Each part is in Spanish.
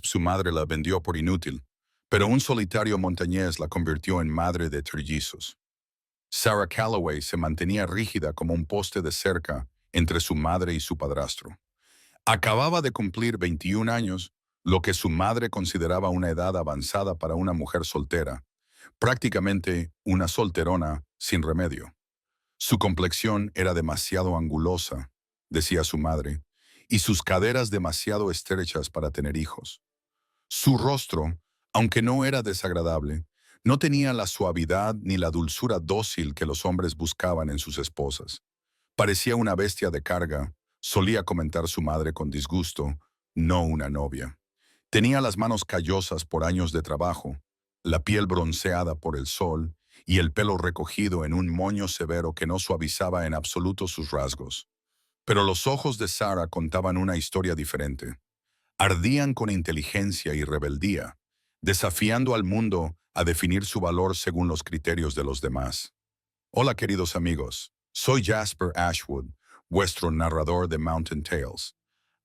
su madre la vendió por inútil, pero un solitario montañés la convirtió en madre de trillizos. Sarah Calloway se mantenía rígida como un poste de cerca entre su madre y su padrastro. Acababa de cumplir 21 años, lo que su madre consideraba una edad avanzada para una mujer soltera, prácticamente una solterona sin remedio. Su complexión era demasiado angulosa, decía su madre, y sus caderas demasiado estrechas para tener hijos. Su rostro, aunque no era desagradable, no tenía la suavidad ni la dulzura dócil que los hombres buscaban en sus esposas. Parecía una bestia de carga, solía comentar su madre con disgusto, no una novia. Tenía las manos callosas por años de trabajo, la piel bronceada por el sol y el pelo recogido en un moño severo que no suavizaba en absoluto sus rasgos. Pero los ojos de Sarah contaban una historia diferente. Ardían con inteligencia y rebeldía, desafiando al mundo a definir su valor según los criterios de los demás. Hola queridos amigos, soy Jasper Ashwood, vuestro narrador de Mountain Tales.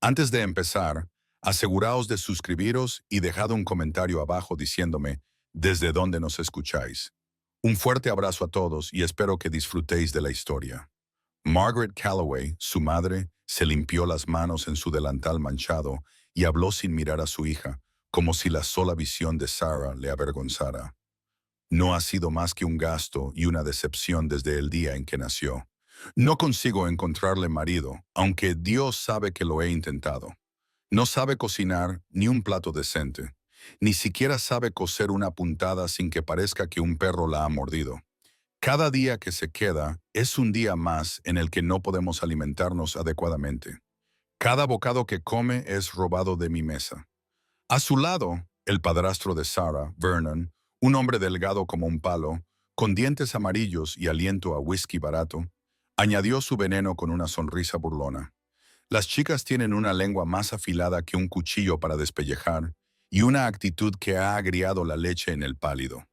Antes de empezar, aseguraos de suscribiros y dejad un comentario abajo diciéndome desde dónde nos escucháis. Un fuerte abrazo a todos y espero que disfrutéis de la historia. Margaret Calloway, su madre, se limpió las manos en su delantal manchado y habló sin mirar a su hija, como si la sola visión de Sarah le avergonzara. No ha sido más que un gasto y una decepción desde el día en que nació. No consigo encontrarle marido, aunque Dios sabe que lo he intentado. No sabe cocinar ni un plato decente. Ni siquiera sabe coser una puntada sin que parezca que un perro la ha mordido. Cada día que se queda es un día más en el que no podemos alimentarnos adecuadamente. Cada bocado que come es robado de mi mesa. A su lado, el padrastro de Sarah, Vernon, un hombre delgado como un palo, con dientes amarillos y aliento a whisky barato, añadió su veneno con una sonrisa burlona. Las chicas tienen una lengua más afilada que un cuchillo para despellejar y una actitud que ha agriado la leche en el pálido.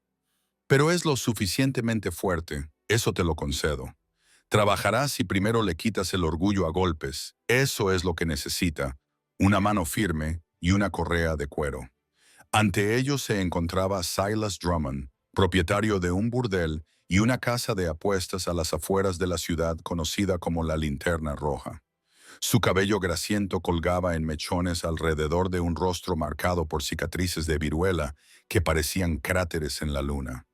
Pero es lo suficientemente fuerte, eso te lo concedo. Trabajarás si primero le quitas el orgullo a golpes. Eso es lo que necesita, una mano firme y una correa de cuero. Ante ellos se encontraba Silas Drummond, propietario de un burdel y una casa de apuestas a las afueras de la ciudad conocida como la Linterna Roja. Su cabello grasiento colgaba en mechones alrededor de un rostro marcado por cicatrices de viruela que parecían cráteres en la luna.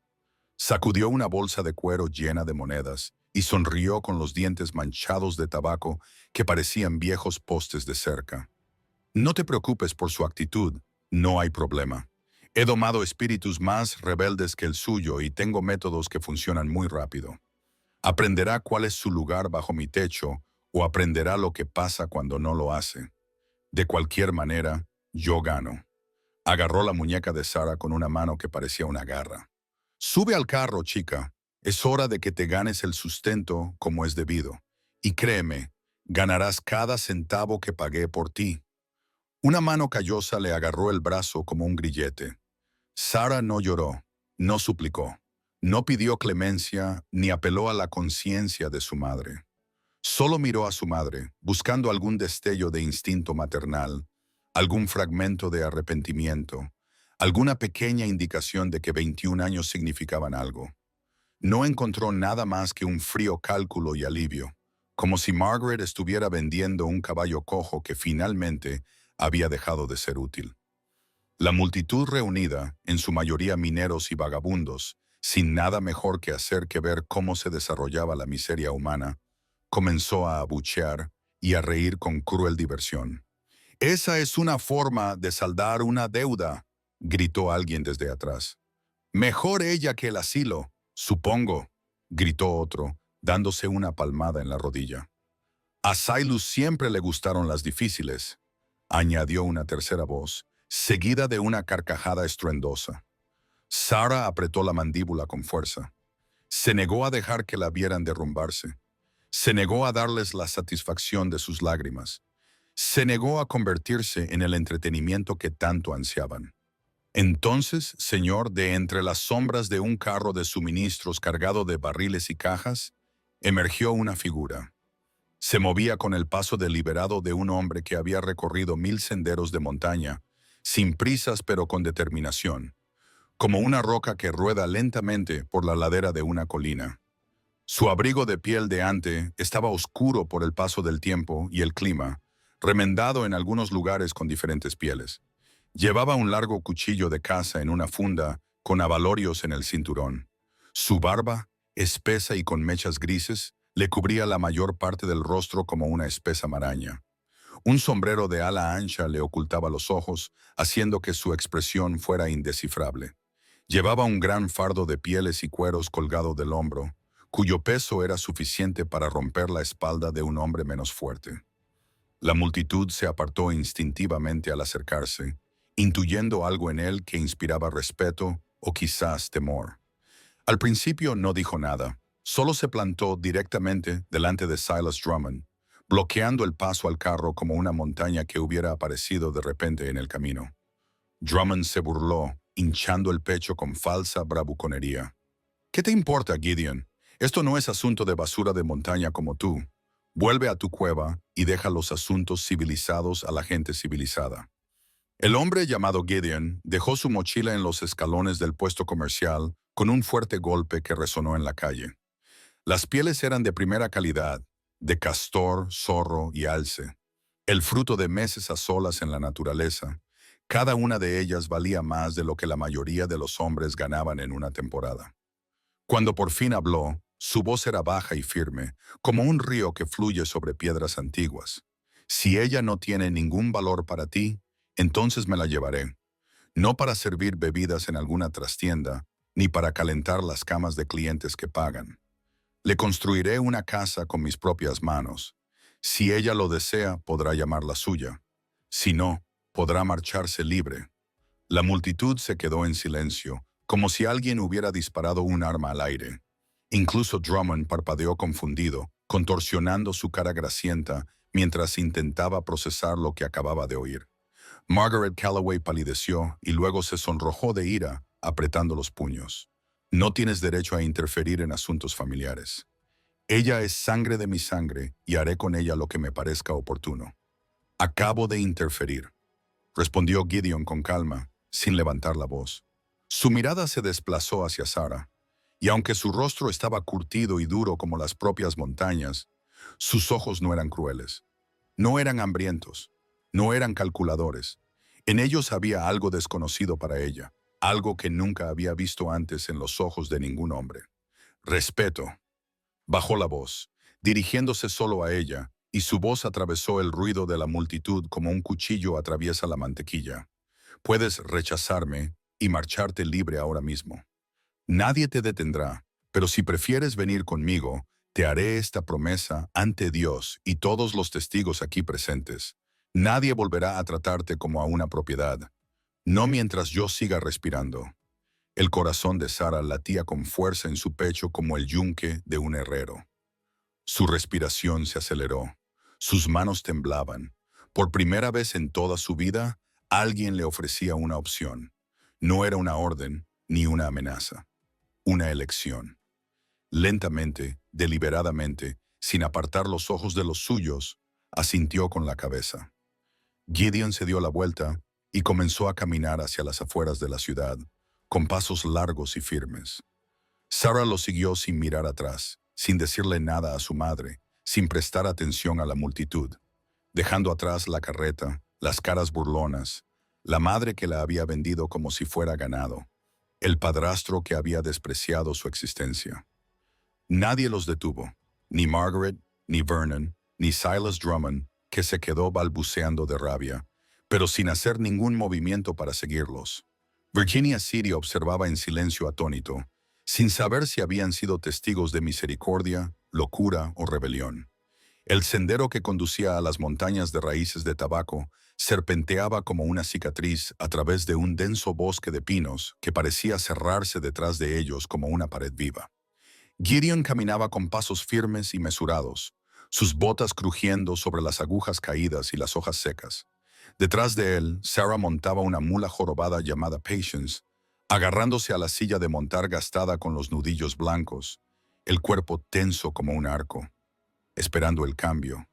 Sacudió una bolsa de cuero llena de monedas y sonrió con los dientes manchados de tabaco que parecían viejos postes de cerca. No te preocupes por su actitud, no hay problema. He domado espíritus más rebeldes que el suyo y tengo métodos que funcionan muy rápido. Aprenderá cuál es su lugar bajo mi techo o aprenderá lo que pasa cuando no lo hace. De cualquier manera, yo gano. Agarró la muñeca de Sarah con una mano que parecía una garra. Sube al carro, chica. Es hora de que te ganes el sustento como es debido. Y créeme, ganarás cada centavo que pagué por ti. Una mano callosa le agarró el brazo como un grillete. Sarah no lloró, no suplicó, no pidió clemencia ni apeló a la conciencia de su madre. Solo miró a su madre, buscando algún destello de instinto maternal, algún fragmento de arrepentimiento, alguna pequeña indicación de que 21 años significaban algo. No encontró nada más que un frío cálculo y alivio, como si Margaret estuviera vendiendo un caballo cojo que finalmente había dejado de ser útil. La multitud reunida, en su mayoría mineros y vagabundos, sin nada mejor que hacer que ver cómo se desarrollaba la miseria humana, comenzó a abuchear y a reír con cruel diversión. «Esa es una forma de saldar una deuda», gritó alguien desde atrás. «Mejor ella que el asilo, supongo», gritó otro, dándose una palmada en la rodilla. «A Silas siempre le gustaron las difíciles», añadió una tercera voz, seguida de una carcajada estruendosa. Sarah apretó la mandíbula con fuerza. Se negó a dejar que la vieran derrumbarse. Se negó a darles la satisfacción de sus lágrimas. Se negó a convertirse en el entretenimiento que tanto ansiaban. Entonces, señor, de entre las sombras de un carro de suministros cargado de barriles y cajas, emergió una figura. Se movía con el paso deliberado de un hombre que había recorrido 1000 senderos de montaña, sin prisas pero con determinación, como una roca que rueda lentamente por la ladera de una colina. Su abrigo de piel de ante estaba oscuro por el paso del tiempo y el clima, remendado en algunos lugares con diferentes pieles. Llevaba un largo cuchillo de caza en una funda con abalorios en el cinturón. Su barba, espesa y con mechas grises, le cubría la mayor parte del rostro como una espesa maraña. Un sombrero de ala ancha le ocultaba los ojos, haciendo que su expresión fuera indescifrable. Llevaba un gran fardo de pieles y cueros colgado del hombro, cuyo peso era suficiente para romper la espalda de un hombre menos fuerte. La multitud se apartó instintivamente al acercarse, intuyendo algo en él que inspiraba respeto o quizás temor. Al principio no dijo nada, solo se plantó directamente delante de Silas Drummond, bloqueando el paso al carro como una montaña que hubiera aparecido de repente en el camino. Drummond se burló, hinchando el pecho con falsa bravuconería. ¿Qué te importa, Gideon? Esto no es asunto de basura de montaña como tú. Vuelve a tu cueva y deja los asuntos civilizados a la gente civilizada. El hombre llamado Gideon dejó su mochila en los escalones del puesto comercial con un fuerte golpe que resonó en la calle. Las pieles eran de primera calidad, de castor, zorro y alce, el fruto de meses a solas en la naturaleza. Cada una de ellas valía más de lo que la mayoría de los hombres ganaban en una temporada. Cuando por fin habló, su voz era baja y firme, como un río que fluye sobre piedras antiguas. Si ella no tiene ningún valor para ti, entonces me la llevaré, no para servir bebidas en alguna trastienda, ni para calentar las camas de clientes que pagan. Le construiré una casa con mis propias manos. Si ella lo desea, podrá llamarla suya. Si no, podrá marcharse libre. La multitud se quedó en silencio, como si alguien hubiera disparado un arma al aire. Incluso Drummond parpadeó confundido, contorsionando su cara grasienta mientras intentaba procesar lo que acababa de oír. Margaret Calloway palideció y luego se sonrojó de ira, apretando los puños. No tienes derecho a interferir en asuntos familiares. Ella es sangre de mi sangre y haré con ella lo que me parezca oportuno. Acabo de interferir, respondió Gideon con calma, sin levantar la voz. Su mirada se desplazó hacia Sarah, y aunque su rostro estaba curtido y duro como las propias montañas, sus ojos no eran crueles. No eran hambrientos, no eran calculadores. En ellos había algo desconocido para ella, algo que nunca había visto antes en los ojos de ningún hombre. Respeto. Bajó la voz, dirigiéndose solo a ella, y su voz atravesó el ruido de la multitud como un cuchillo atraviesa la mantequilla. Puedes rechazarme y marcharte libre ahora mismo. Nadie te detendrá, pero si prefieres venir conmigo, te haré esta promesa ante Dios y todos los testigos aquí presentes. Nadie volverá a tratarte como a una propiedad, no mientras yo siga respirando. El corazón de Sarah latía con fuerza en su pecho como el yunque de un herrero. Su respiración se aceleró, sus manos temblaban. Por primera vez en toda su vida, alguien le ofrecía una opción. No era una orden ni una amenaza, una elección. Lentamente, deliberadamente, sin apartar los ojos de los suyos, asintió con la cabeza. Gideon se dio la vuelta y comenzó a caminar hacia las afueras de la ciudad, con pasos largos y firmes. Sarah lo siguió sin mirar atrás, sin decirle nada a su madre, sin prestar atención a la multitud, dejando atrás la carreta, las caras burlonas, la madre que la había vendido como si fuera ganado, el padrastro que había despreciado su existencia. Nadie los detuvo, ni Margaret, ni Vernon, ni Silas Drummond, que se quedó balbuceando de rabia, pero sin hacer ningún movimiento para seguirlos. Virginia City observaba en silencio atónito, sin saber si habían sido testigos de misericordia, locura o rebelión. El sendero que conducía a las montañas de raíces de tabaco serpenteaba como una cicatriz a través de un denso bosque de pinos que parecía cerrarse detrás de ellos como una pared viva. Gideon caminaba con pasos firmes y mesurados, sus botas crujiendo sobre las agujas caídas y las hojas secas. Detrás de él, Sarah montaba una mula jorobada llamada Patience, agarrándose a la silla de montar gastada con los nudillos blancos, el cuerpo tenso como un arco, esperando el cambio,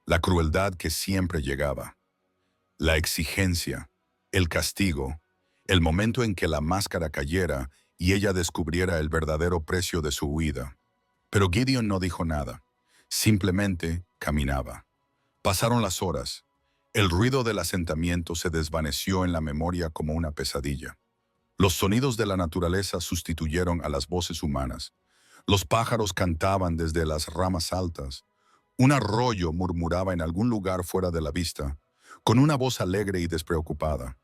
la crueldad que siempre llegaba, la exigencia, el castigo, el momento en que la máscara cayera y ella descubriera el verdadero precio de su huida. Pero Gideon no dijo nada, simplemente caminaba. Pasaron las horas. El ruido del asentamiento se desvaneció en la memoria como una pesadilla. Los sonidos de la naturaleza sustituyeron a las voces humanas. Los pájaros cantaban desde las ramas altas. Un arroyo murmuraba en algún lugar fuera de la vista, con una voz alegre y despreocupada.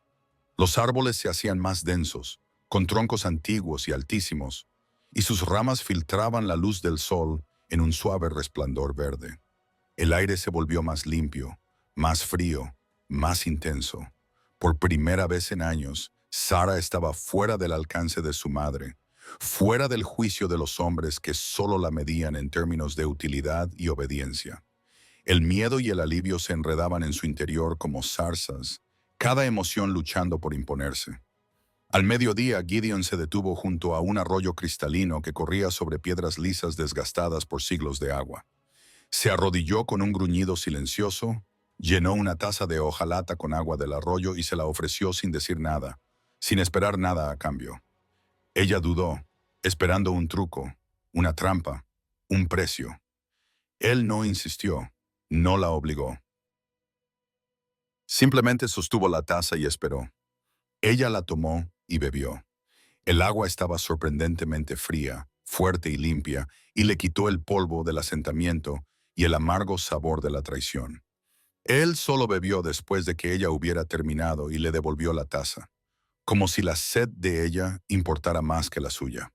Los árboles se hacían más densos, con troncos antiguos y altísimos, y sus ramas filtraban la luz del sol en un suave resplandor verde. El aire se volvió más limpio, más frío, más intenso. Por primera vez en años, Sara estaba fuera del alcance de su madre, fuera del juicio de los hombres que solo la medían en términos de utilidad y obediencia. El miedo y el alivio se enredaban en su interior como zarzas, cada emoción luchando por imponerse. Al mediodía, Gideon se detuvo junto a un arroyo cristalino que corría sobre piedras lisas desgastadas por siglos de agua. Se arrodilló con un gruñido silencioso, llenó una taza de hojalata con agua del arroyo y se la ofreció sin decir nada, sin esperar nada a cambio. Ella dudó, esperando un truco, una trampa, un precio. Él no insistió, no la obligó. Simplemente sostuvo la taza y esperó. Ella la tomó y bebió. El agua estaba sorprendentemente fría, fuerte y limpia, y le quitó el polvo del asentamiento y el amargo sabor de la traición. Él solo bebió después de que ella hubiera terminado y le devolvió la taza, como si la sed de ella importara más que la suya.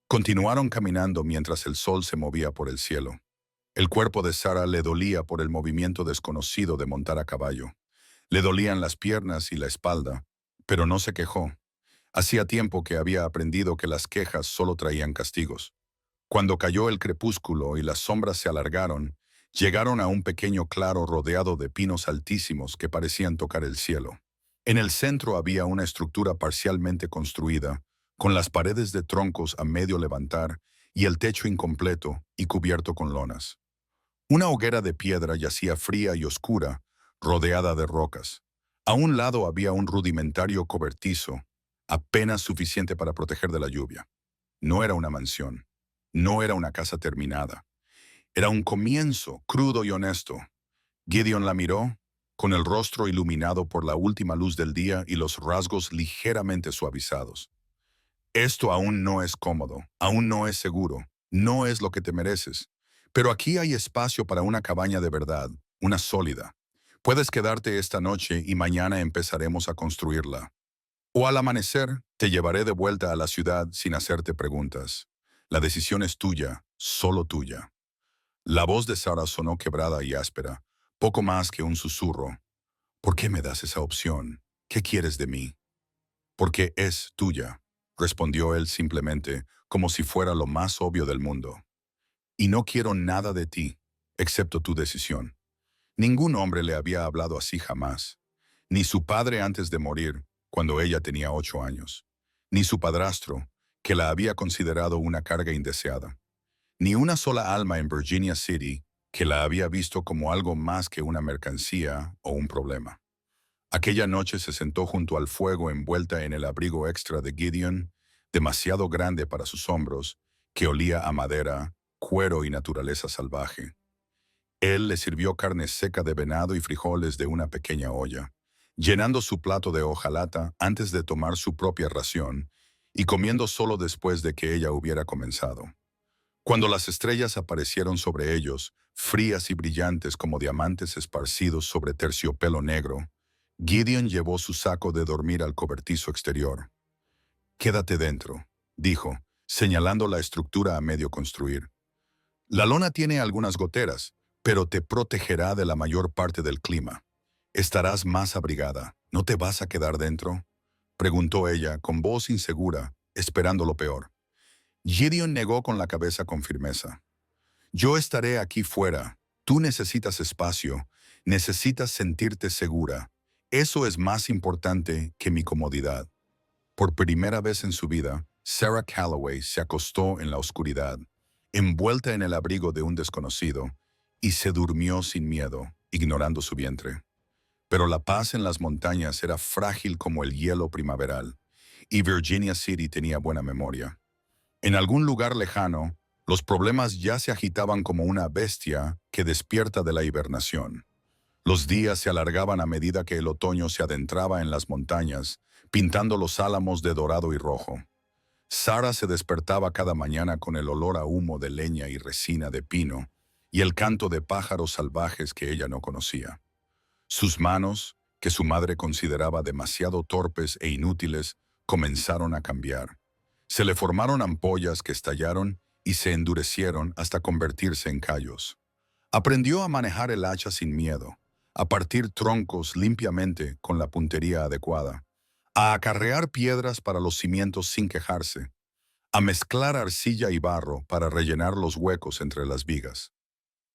Continuaron caminando mientras el sol se movía por el cielo. El cuerpo de Sara le dolía por el movimiento desconocido de montar a caballo. Le dolían las piernas y la espalda, pero no se quejó. Hacía tiempo que había aprendido que las quejas solo traían castigos. Cuando cayó el crepúsculo y las sombras se alargaron, llegaron a un pequeño claro rodeado de pinos altísimos que parecían tocar el cielo. En el centro había una estructura parcialmente construida, con las paredes de troncos a medio levantar y el techo incompleto y cubierto con lonas. Una hoguera de piedra yacía fría y oscura, rodeada de rocas. A un lado había un rudimentario cobertizo, apenas suficiente para proteger de la lluvia. No era una mansión, no era una casa terminada. Era un comienzo crudo y honesto. Gideon la miró, con el rostro iluminado por la última luz del día y los rasgos ligeramente suavizados. Esto aún no es cómodo, aún no es seguro, no es lo que te mereces. Pero aquí hay espacio para una cabaña de verdad, una sólida. Puedes quedarte esta noche y mañana empezaremos a construirla. O al amanecer, te llevaré de vuelta a la ciudad sin hacerte preguntas. La decisión es tuya, solo tuya. La voz de Sara sonó quebrada y áspera, poco más que un susurro. ¿Por qué me das esa opción? ¿Qué quieres de mí? Porque es tuya, respondió él simplemente, como si fuera lo más obvio del mundo. Y no quiero nada de ti, excepto tu decisión. Ningún hombre le había hablado así jamás. Ni su padre antes de morir, cuando ella tenía 8 años. Ni su padrastro, que la había considerado una carga indeseada. Ni una sola alma en Virginia City, que la había visto como algo más que una mercancía o un problema. Aquella noche se sentó junto al fuego envuelta en el abrigo extra de Gideon, demasiado grande para sus hombros, que olía a madera, cuero y naturaleza salvaje. Él le sirvió carne seca de venado y frijoles de una pequeña olla, llenando su plato de hojalata antes de tomar su propia ración y comiendo solo después de que ella hubiera comenzado. Cuando las estrellas aparecieron sobre ellos, frías y brillantes como diamantes esparcidos sobre terciopelo negro, Gideon llevó su saco de dormir al cobertizo exterior. «Quédate dentro», dijo, señalando la estructura a medio construir. «La lona tiene algunas goteras, pero te protegerá de la mayor parte del clima. Estarás más abrigada. ¿No te vas a quedar dentro?», preguntó ella, con voz insegura, esperando lo peor. Gideon negó con la cabeza con firmeza. «Yo estaré aquí fuera. Tú necesitas espacio. Necesitas sentirte segura. Eso es más importante que mi comodidad». Por primera vez en su vida, Sarah Calloway se acostó en la oscuridad, envuelta en el abrigo de un desconocido, y se durmió sin miedo, ignorando su vientre. Pero la paz en las montañas era frágil como el hielo primaveral, y Virginia City tenía buena memoria. En algún lugar lejano, los problemas ya se agitaban como una bestia que despierta de la hibernación. Los días se alargaban a medida que el otoño se adentraba en las montañas, pintando los álamos de dorado y rojo. Sarah se despertaba cada mañana con el olor a humo de leña y resina de pino y el canto de pájaros salvajes que ella no conocía. Sus manos, que su madre consideraba demasiado torpes e inútiles, comenzaron a cambiar. Se le formaron ampollas que estallaron y se endurecieron hasta convertirse en callos. Aprendió a manejar el hacha sin miedo, a partir troncos limpiamente con la puntería adecuada, a acarrear piedras para los cimientos sin quejarse, a mezclar arcilla y barro para rellenar los huecos entre las vigas.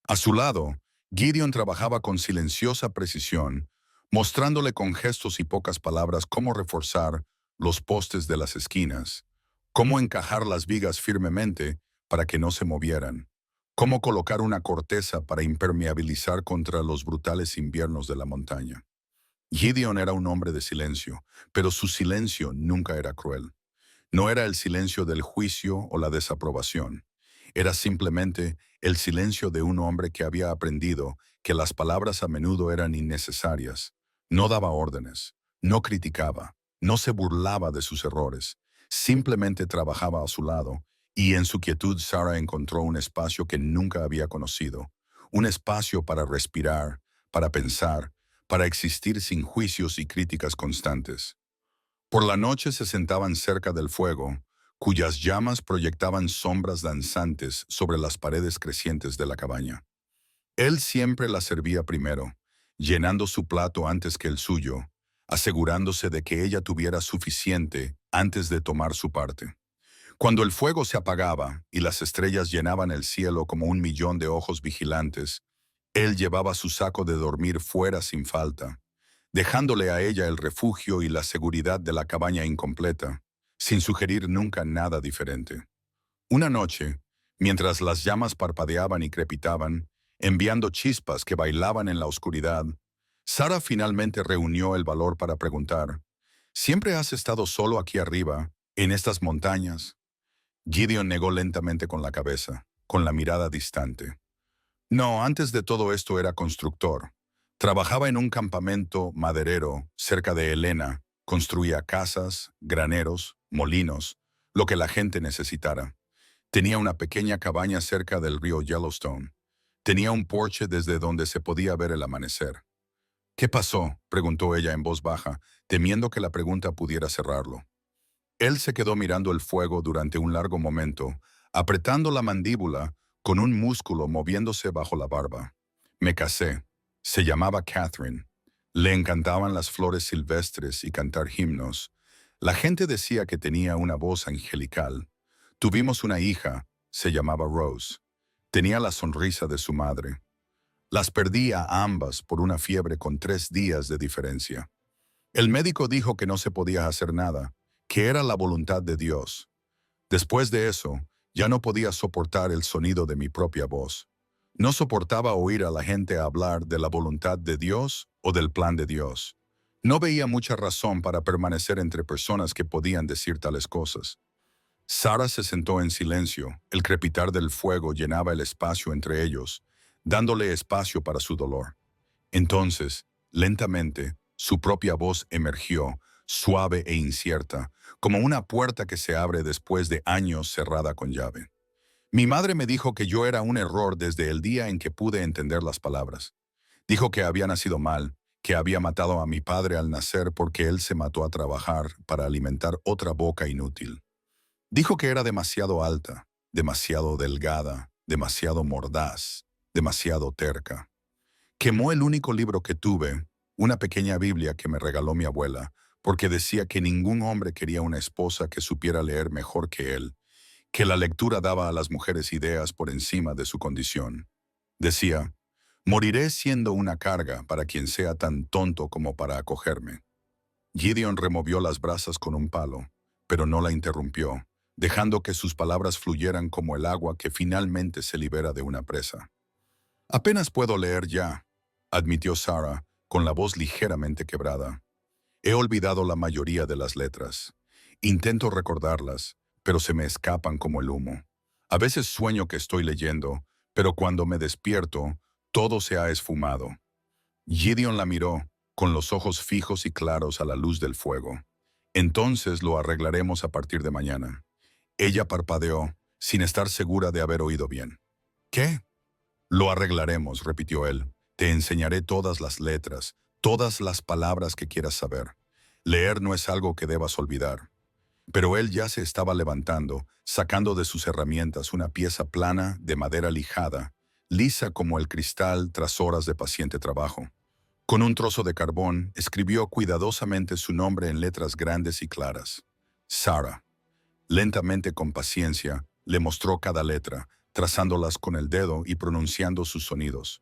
A su lado, Gideon trabajaba con silenciosa precisión, mostrándole con gestos y pocas palabras cómo reforzar los postes de las esquinas, cómo encajar las vigas firmemente para que no se movieran, cómo colocar una corteza para impermeabilizar contra los brutales inviernos de la montaña. Gideon era un hombre de silencio, pero su silencio nunca era cruel. No era el silencio del juicio o la desaprobación. Era simplemente el silencio de un hombre que había aprendido que las palabras a menudo eran innecesarias. No daba órdenes, no criticaba, no se burlaba de sus errores. Simplemente trabajaba a su lado, y en su quietud Sarah encontró un espacio que nunca había conocido. Un espacio para respirar, para pensar, para existir sin juicios y críticas constantes. Por la noche se sentaban cerca del fuego, cuyas llamas proyectaban sombras danzantes sobre las paredes crecientes de la cabaña. Él siempre la servía primero, llenando su plato antes que el suyo, asegurándose de que ella tuviera suficiente antes de tomar su parte. Cuando el fuego se apagaba y las estrellas llenaban el cielo como un millón de ojos vigilantes, él llevaba su saco de dormir fuera sin falta, dejándole a ella el refugio y la seguridad de la cabaña incompleta, sin sugerir nunca nada diferente. Una noche, mientras las llamas parpadeaban y crepitaban, enviando chispas que bailaban en la oscuridad, Sarah finalmente reunió el valor para preguntar, ¿siempre has estado solo aquí arriba, en estas montañas? Gideon negó lentamente con la cabeza, con la mirada distante. No, antes de todo esto era constructor. Trabajaba en un campamento maderero cerca de Helena, construía casas, graneros, molinos, lo que la gente necesitara. Tenía una pequeña cabaña cerca del río Yellowstone. Tenía un porche desde donde se podía ver el amanecer. ¿Qué pasó?, preguntó ella en voz baja, temiendo que la pregunta pudiera cerrarlo. Él se quedó mirando el fuego durante un largo momento, apretando la mandíbula con un músculo moviéndose bajo la barba. Me casé. Se llamaba Catherine. Le encantaban las flores silvestres y cantar himnos. La gente decía que tenía una voz angelical. Tuvimos una hija, se llamaba Rose. Tenía la sonrisa de su madre. Las perdí a ambas por una fiebre con 3 días de diferencia. El médico dijo que no se podía hacer nada, que era la voluntad de Dios. Después de eso, ya no podía soportar el sonido de mi propia voz. No soportaba oír a la gente hablar de la voluntad de Dios o del plan de Dios. No veía mucha razón para permanecer entre personas que podían decir tales cosas. Sarah se sentó en silencio. El crepitar del fuego llenaba el espacio entre ellos, dándole espacio para su dolor. Entonces, lentamente, su propia voz emergió, suave e incierta, como una puerta que se abre después de años cerrada con llave. Mi madre me dijo que yo era un error desde el día en que pude entender las palabras. Dijo que había nacido mal, que había matado a mi padre al nacer porque él se mató a trabajar para alimentar otra boca inútil. Dijo que era demasiado alta, demasiado delgada, demasiado mordaz, demasiado terca. Quemó el único libro que tuve, una pequeña Biblia que me regaló mi abuela, porque decía que ningún hombre quería una esposa que supiera leer mejor que él, que la lectura daba a las mujeres ideas por encima de su condición. Decía, moriré siendo una carga para quien sea tan tonto como para acogerme. Gideon removió las brasas con un palo, pero no la interrumpió, dejando que sus palabras fluyeran como el agua que finalmente se libera de una presa. Apenas puedo leer ya, admitió Sarah, con la voz ligeramente quebrada. He olvidado la mayoría de las letras. Intento recordarlas, pero se me escapan como el humo. A veces sueño que estoy leyendo, pero cuando me despierto, todo se ha esfumado. Gideon la miró, con los ojos fijos y claros a la luz del fuego. Entonces lo arreglaremos a partir de mañana. Ella parpadeó, sin estar segura de haber oído bien. ¿Qué? Lo arreglaremos, repitió él. Te enseñaré todas las letras, todas las palabras que quieras saber. Leer no es algo que debas olvidar. Pero él ya se estaba levantando, sacando de sus herramientas una pieza plana de madera lijada, lisa como el cristal tras horas de paciente trabajo. Con un trozo de carbón, escribió cuidadosamente su nombre en letras grandes y claras. Sarah. Lentamente, con paciencia, le mostró cada letra, trazándolas con el dedo y pronunciando sus sonidos.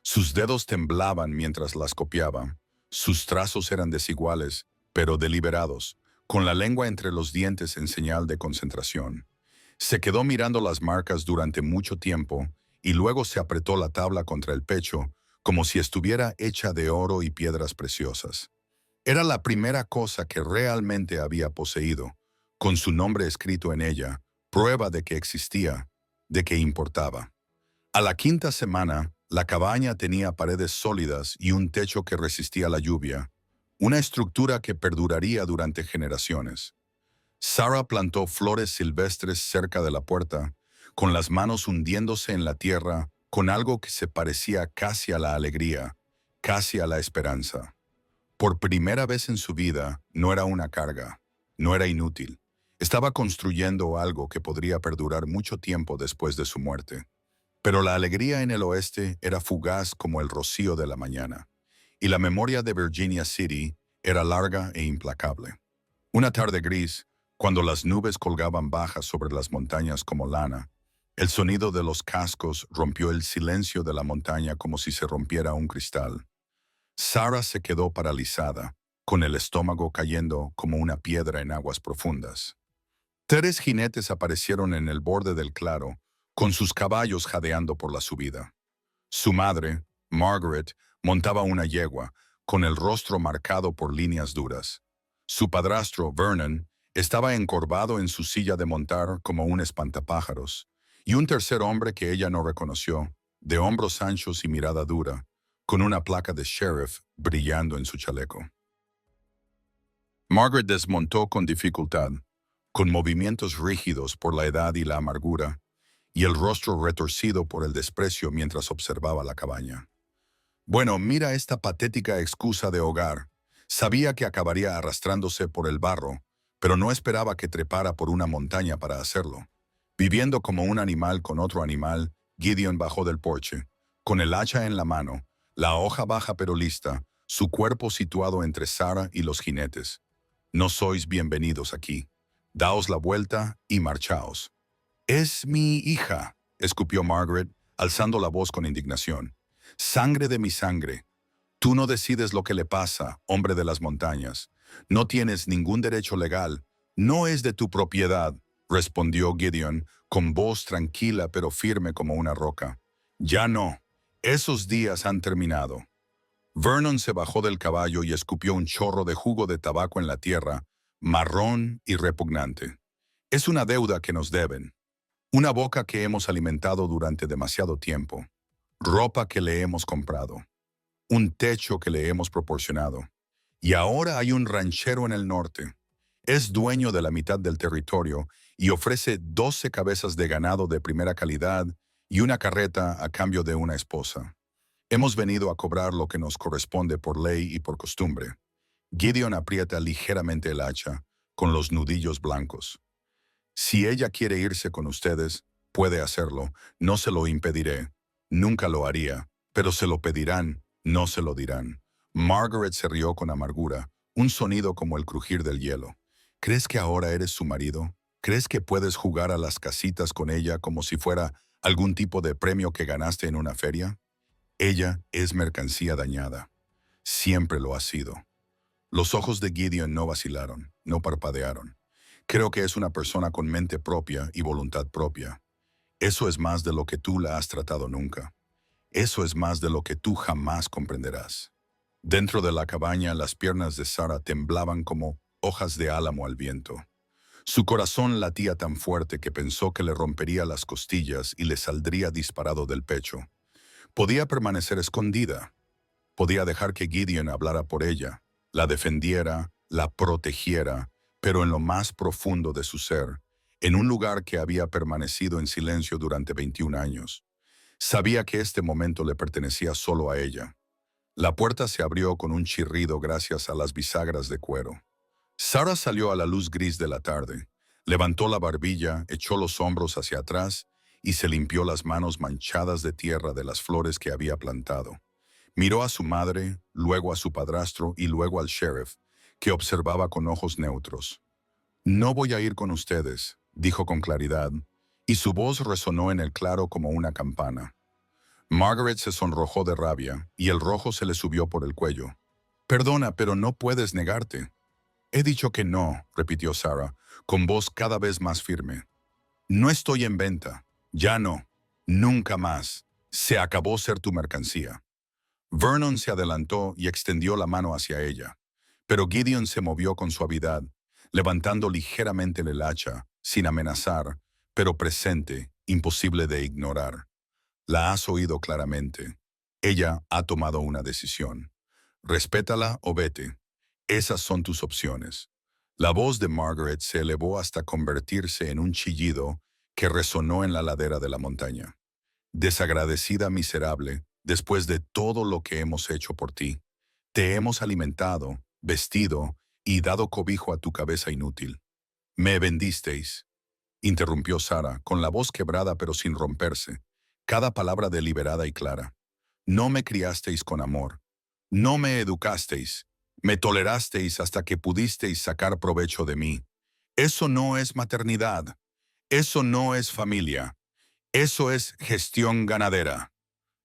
Sus dedos temblaban mientras las copiaba. Sus trazos eran desiguales, pero deliberados, con la lengua entre los dientes en señal de concentración. Se quedó mirando las marcas durante mucho tiempo y luego se apretó la tabla contra el pecho, como si estuviera hecha de oro y piedras preciosas. Era la primera cosa que realmente había poseído, con su nombre escrito en ella, prueba de que existía, de que importaba. A la quinta semana, la cabaña tenía paredes sólidas y un techo que resistía la lluvia, una estructura que perduraría durante generaciones. Sarah plantó flores silvestres cerca de la puerta, con las manos hundiéndose en la tierra, con algo que se parecía casi a la alegría, casi a la esperanza. Por primera vez en su vida, no era una carga, no era inútil. Estaba construyendo algo que podría perdurar mucho tiempo después de su muerte. Pero la alegría en el oeste era fugaz como el rocío de la mañana, y la memoria de Virginia City era larga e implacable. Una tarde gris, cuando las nubes colgaban bajas sobre las montañas como lana, el sonido de los cascos rompió el silencio de la montaña como si se rompiera un cristal. Sarah se quedó paralizada, con el estómago cayendo como una piedra en aguas profundas. Tres jinetes aparecieron en el borde del claro, con sus caballos jadeando por la subida. Su madre, Margaret, montaba una yegua, con el rostro marcado por líneas duras. Su padrastro, Vernon, estaba encorvado en su silla de montar como un espantapájaros, y un tercer hombre que ella no reconoció, de hombros anchos y mirada dura, con una placa de sheriff brillando en su chaleco. Margaret desmontó con dificultad, con movimientos rígidos por la edad y la amargura, y el rostro retorcido por el desprecio mientras observaba la cabaña. Bueno, mira esta patética excusa de hogar. Sabía que acabaría arrastrándose por el barro, pero no esperaba que trepara por una montaña para hacerlo. Viviendo como un animal con otro animal, Gideon bajó del porche, con el hacha en la mano, la hoja baja pero lista, su cuerpo situado entre Sarah y los jinetes. No sois bienvenidos aquí. Daos la vuelta y marchaos. «Es mi hija», escupió Margaret, alzando la voz con indignación. «Sangre de mi sangre. Tú no decides lo que le pasa, hombre de las montañas. No tienes ningún derecho legal. No es de tu propiedad», respondió Gideon, con voz tranquila pero firme como una roca. «Ya no. Esos días han terminado». Vernon se bajó del caballo y escupió un chorro de jugo de tabaco en la tierra, marrón y repugnante. «Es una deuda que nos deben. Una boca que hemos alimentado durante demasiado tiempo. Ropa que le hemos comprado. Un techo que le hemos proporcionado. Y ahora hay un ranchero en el norte. Es dueño de la mitad del territorio y ofrece 12 cabezas de ganado de primera calidad y una carreta a cambio de una esposa. Hemos venido a cobrar lo que nos corresponde por ley y por costumbre». Gideon aprieta ligeramente el hacha, con los nudillos blancos. «Si ella quiere irse con ustedes, puede hacerlo. No se lo impediré. Nunca lo haría. Pero se lo pedirán, no se lo dirán». Margaret se rió con amargura, un sonido como el crujir del hielo. «¿Crees que ahora eres su marido? ¿Crees que puedes jugar a las casitas con ella como si fuera algún tipo de premio que ganaste en una feria? Ella es mercancía dañada. Siempre lo ha sido». Los ojos de Gideon no vacilaron, no parpadearon. «Creo que es una persona con mente propia y voluntad propia. Eso es más de lo que tú la has tratado nunca. Eso es más de lo que tú jamás comprenderás». Dentro de la cabaña, las piernas de Sarah temblaban como hojas de álamo al viento. Su corazón latía tan fuerte que pensó que le rompería las costillas y le saldría disparado del pecho. Podía permanecer escondida. Podía dejar que Gideon hablara por ella, la defendiera, la protegiera, pero en lo más profundo de su ser, en un lugar que había permanecido en silencio durante 21 años. Sabía que este momento le pertenecía solo a ella. La puerta se abrió con un chirrido gracias a las bisagras de cuero. Sarah salió a la luz gris de la tarde, levantó la barbilla, echó los hombros hacia atrás y se limpió las manos manchadas de tierra de las flores que había plantado. Miró a su madre, luego a su padrastro y luego al sheriff, que observaba con ojos neutros. «No voy a ir con ustedes», dijo con claridad, y su voz resonó en el claro como una campana. Margaret se sonrojó de rabia y el rojo se le subió por el cuello. «Perdona, pero no puedes negarte». «He dicho que no», repitió Sarah, con voz cada vez más firme. «No estoy en venta. Ya no. Nunca más. Se acabó ser tu mercancía». Vernon se adelantó y extendió la mano hacia ella, pero Gideon se movió con suavidad, levantando ligeramente el hacha, sin amenazar, pero presente, imposible de ignorar. «La has oído claramente. Ella ha tomado una decisión. Respétala o vete. Esas son tus opciones». La voz de Margaret se elevó hasta convertirse en un chillido que resonó en la ladera de la montaña. «Desagradecida miserable, después de todo lo que hemos hecho por ti, te hemos alimentado, vestido y dado cobijo a tu cabeza inútil. Me vendisteis», interrumpió Sarah, con la voz quebrada pero sin romperse, cada palabra deliberada y clara. «No me criasteis con amor. No me educasteis. Me tolerasteis hasta que pudisteis sacar provecho de mí. Eso no es maternidad. Eso no es familia. Eso es gestión ganadera».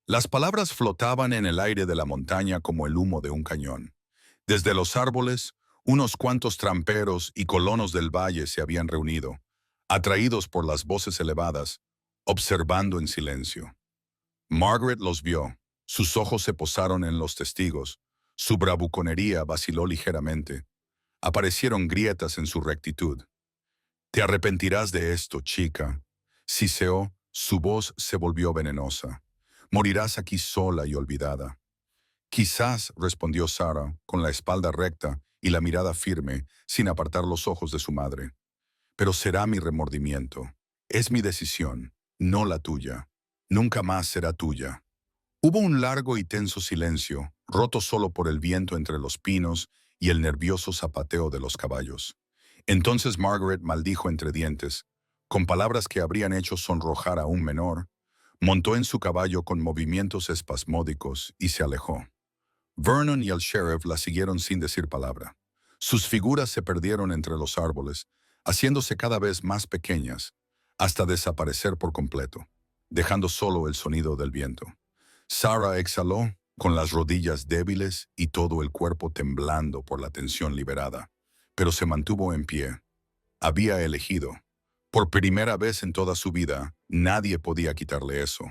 Las palabras flotaban en el aire de la montaña como el humo de un cañón. Desde los árboles, unos cuantos tramperos y colonos del valle se habían reunido, atraídos por las voces elevadas, observando en silencio. Margaret los vio. Sus ojos se posaron en los testigos. Su bravuconería vaciló ligeramente. Aparecieron grietas en su rectitud. «Te arrepentirás de esto, chica», siseó. Su voz se volvió venenosa. «Morirás aquí sola y olvidada». «Quizás», respondió Sarah, con la espalda recta y la mirada firme, sin apartar los ojos de su madre. «Pero será mi remordimiento. Es mi decisión, no la tuya. Nunca más será tuya». Hubo un largo y tenso silencio, roto solo por el viento entre los pinos y el nervioso zapateo de los caballos. Entonces Margaret maldijo entre dientes, con palabras que habrían hecho sonrojar a un menor, montó en su caballo con movimientos espasmódicos y se alejó. Vernon y el sheriff la siguieron sin decir palabra. Sus figuras se perdieron entre los árboles, haciéndose cada vez más pequeñas, hasta desaparecer por completo, dejando solo el sonido del viento. Sarah exhaló, con las rodillas débiles y todo el cuerpo temblando por la tensión liberada, pero se mantuvo en pie. Había elegido. Por primera vez en toda su vida, nadie podía quitarle eso.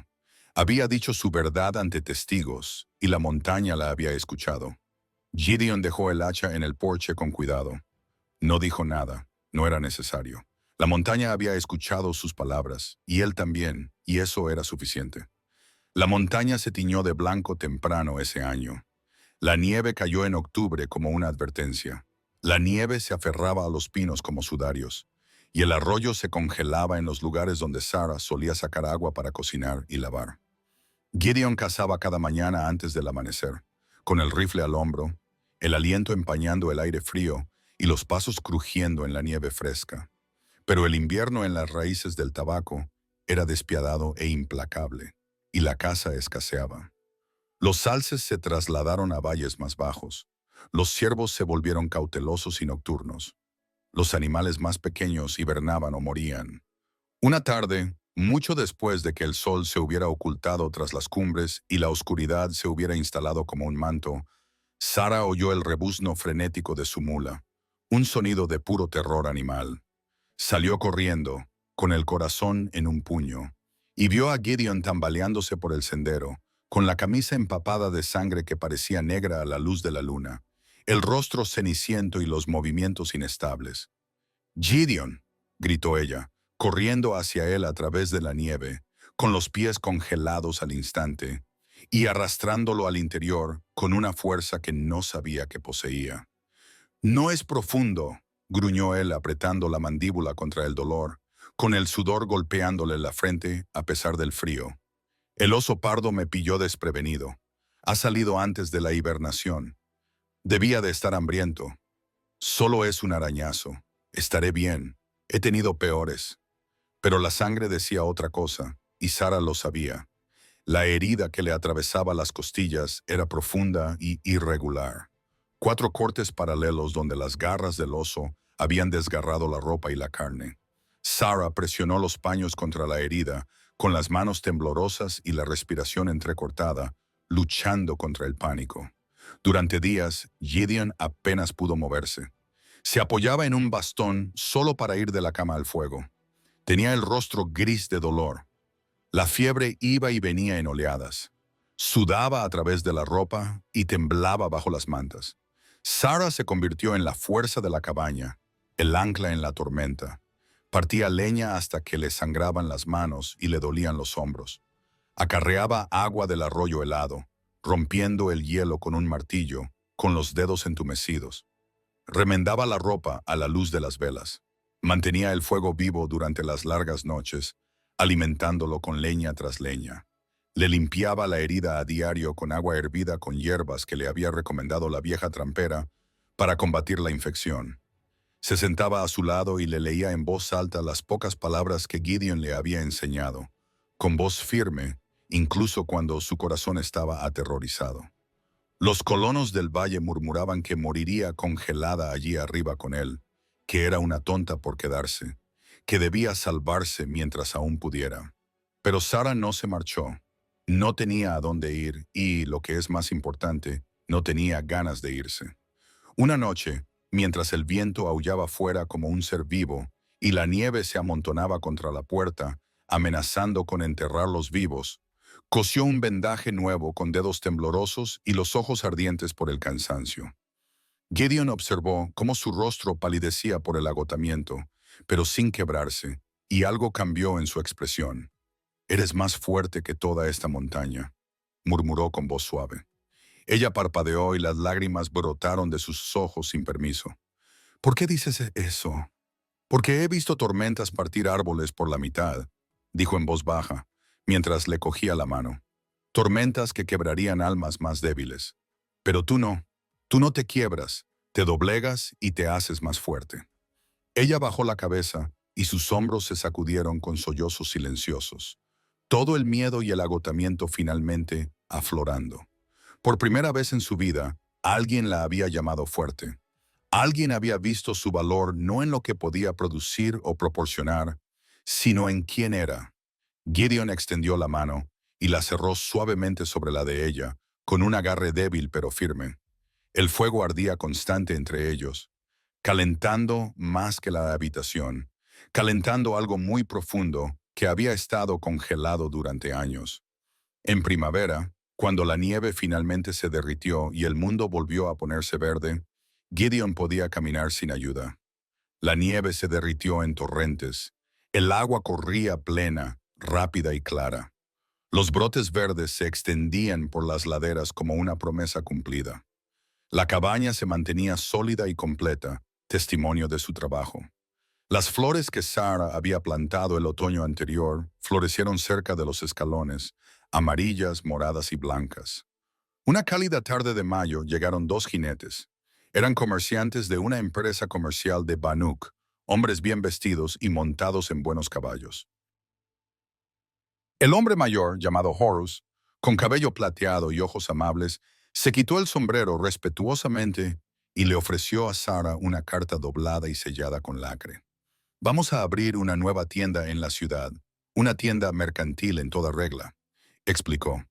Había dicho su verdad ante testigos, y la montaña la había escuchado. Gideon dejó el hacha en el porche con cuidado. No dijo nada, no era necesario. La montaña había escuchado sus palabras, y él también, y eso era suficiente. La montaña se tiñó de blanco temprano ese año. La nieve cayó en octubre como una advertencia. La nieve se aferraba a los pinos como sudarios, y el arroyo se congelaba en los lugares donde Sarah solía sacar agua para cocinar y lavar. Gideon cazaba cada mañana antes del amanecer, con el rifle al hombro, el aliento empañando el aire frío y los pasos crujiendo en la nieve fresca. Pero el invierno en las raíces del tabaco era despiadado e implacable, y la caza escaseaba. Los alces se trasladaron a valles más bajos. Los ciervos se volvieron cautelosos y nocturnos. Los animales más pequeños hibernaban o morían. Una tarde, mucho después de que el sol se hubiera ocultado tras las cumbres y la oscuridad se hubiera instalado como un manto, Sarah oyó el rebuzno frenético de su mula, un sonido de puro terror animal. Salió corriendo, con el corazón en un puño, y vio a Gideon tambaleándose por el sendero, con la camisa empapada de sangre que parecía negra a la luz de la luna, el rostro ceniciento y los movimientos inestables. «Gideon», gritó ella, corriendo hacia él a través de la nieve, con los pies congelados al instante, y arrastrándolo al interior con una fuerza que no sabía que poseía. «No es profundo», gruñó él apretando la mandíbula contra el dolor, con el sudor golpeándole la frente a pesar del frío. «El oso pardo me pilló desprevenido. Ha salido antes de la hibernación. Debía de estar hambriento. Solo es un arañazo. Estaré bien. He tenido peores». Pero la sangre decía otra cosa, y Sara lo sabía. La herida que le atravesaba las costillas era profunda y irregular. 4 cortes paralelos donde las garras del oso habían desgarrado la ropa y la carne. Sara presionó los paños contra la herida, con las manos temblorosas y la respiración entrecortada, luchando contra el pánico. Durante días, Gideon apenas pudo moverse. Se apoyaba en un bastón solo para ir de la cama al fuego. Tenía el rostro gris de dolor. La fiebre iba y venía en oleadas. Sudaba a través de la ropa y temblaba bajo las mantas. Sara se convirtió en la fuerza de la cabaña, el ancla en la tormenta. Partía leña hasta que le sangraban las manos y le dolían los hombros. Acarreaba agua del arroyo helado, rompiendo el hielo con un martillo, con los dedos entumecidos. Remendaba la ropa a la luz de las velas. Mantenía el fuego vivo durante las largas noches, alimentándolo con leña tras leña. Le limpiaba la herida a diario con agua hervida con hierbas que le había recomendado la vieja trampera para combatir la infección. Se sentaba a su lado y le leía en voz alta las pocas palabras que Gideon le había enseñado, con voz firme, incluso cuando su corazón estaba aterrorizado. Los colonos del valle murmuraban que moriría congelada allí arriba con él, que era una tonta por quedarse, que debía salvarse mientras aún pudiera. Pero Sara no se marchó. No tenía a dónde ir y, lo que es más importante, no tenía ganas de irse. Una noche, mientras el viento aullaba fuera como un ser vivo y la nieve se amontonaba contra la puerta, amenazando con enterrarlos vivos, cosió un vendaje nuevo con dedos temblorosos y los ojos ardientes por el cansancio. Gideon observó cómo su rostro palidecía por el agotamiento, pero sin quebrarse, y algo cambió en su expresión. «Eres más fuerte que toda esta montaña», murmuró con voz suave. Ella parpadeó y las lágrimas brotaron de sus ojos sin permiso. «¿Por qué dices eso?» «Porque he visto tormentas partir árboles por la mitad», dijo en voz baja, mientras le cogía la mano. «Tormentas que quebrarían almas más débiles. Pero tú no. Tú no te quiebras, te doblegas y te haces más fuerte». Ella bajó la cabeza y sus hombros se sacudieron con sollozos silenciosos. Todo el miedo y el agotamiento finalmente aflorando. Por primera vez en su vida, alguien la había llamado fuerte. Alguien había visto su valor no en lo que podía producir o proporcionar, sino en quién era. Gideon extendió la mano y la cerró suavemente sobre la de ella, con un agarre débil pero firme. El fuego ardía constante entre ellos, calentando más que la habitación, calentando algo muy profundo que había estado congelado durante años. En primavera, cuando la nieve finalmente se derritió y el mundo volvió a ponerse verde, Gideon podía caminar sin ayuda. La nieve se derritió en torrentes. El agua corría plena, rápida y clara. Los brotes verdes se extendían por las laderas como una promesa cumplida. La cabaña se mantenía sólida y completa, testimonio de su trabajo. Las flores que Sara había plantado el otoño anterior florecieron cerca de los escalones, amarillas, moradas y blancas. Una cálida tarde de mayo llegaron 2 jinetes. Eran comerciantes de una empresa comercial de Banuk, hombres bien vestidos y montados en buenos caballos. El hombre mayor, llamado Horus, con cabello plateado y ojos amables, se quitó el sombrero respetuosamente y le ofreció a Sara una carta doblada y sellada con lacre. «Vamos a abrir una nueva tienda en la ciudad, una tienda mercantil en toda regla», explicó.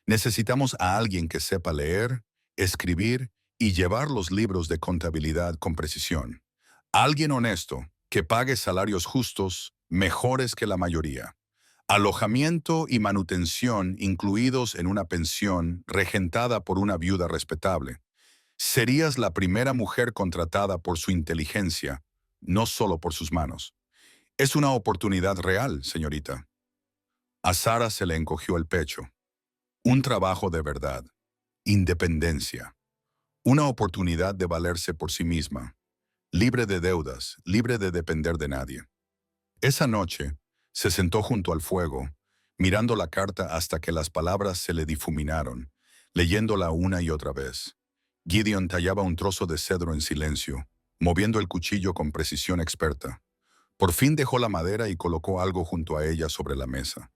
«Necesitamos a alguien que sepa leer, escribir y llevar los libros de contabilidad con precisión. Alguien honesto, que pague salarios justos, mejores que la mayoría. Alojamiento y manutención incluidos en una pensión regentada por una viuda respetable. Serías la primera mujer contratada por su inteligencia, no solo por sus manos. Es una oportunidad real, señorita. A Sara se le encogió el pecho. Un trabajo de verdad. Independencia. Una oportunidad de valerse por sí misma. Libre de deudas, libre de depender de nadie. Esa noche, se sentó junto al fuego, mirando la carta hasta que las palabras se le difuminaron, leyéndola una y otra vez. Gideon tallaba un trozo de cedro en silencio, moviendo el cuchillo con precisión experta. Por fin dejó la madera y colocó algo junto a ella sobre la mesa.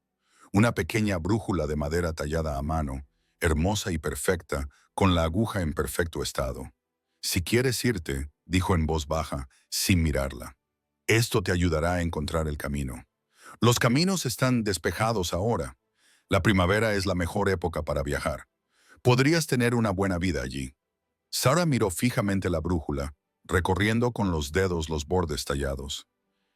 Una pequeña brújula de madera tallada a mano, hermosa y perfecta, con la aguja en perfecto estado. Si quieres irte, dijo en voz baja, sin mirarla. Esto te ayudará a encontrar el camino. Los caminos están despejados ahora. La primavera es la mejor época para viajar. Podrías tener una buena vida allí. Sara miró fijamente la brújula, recorriendo con los dedos los bordes tallados.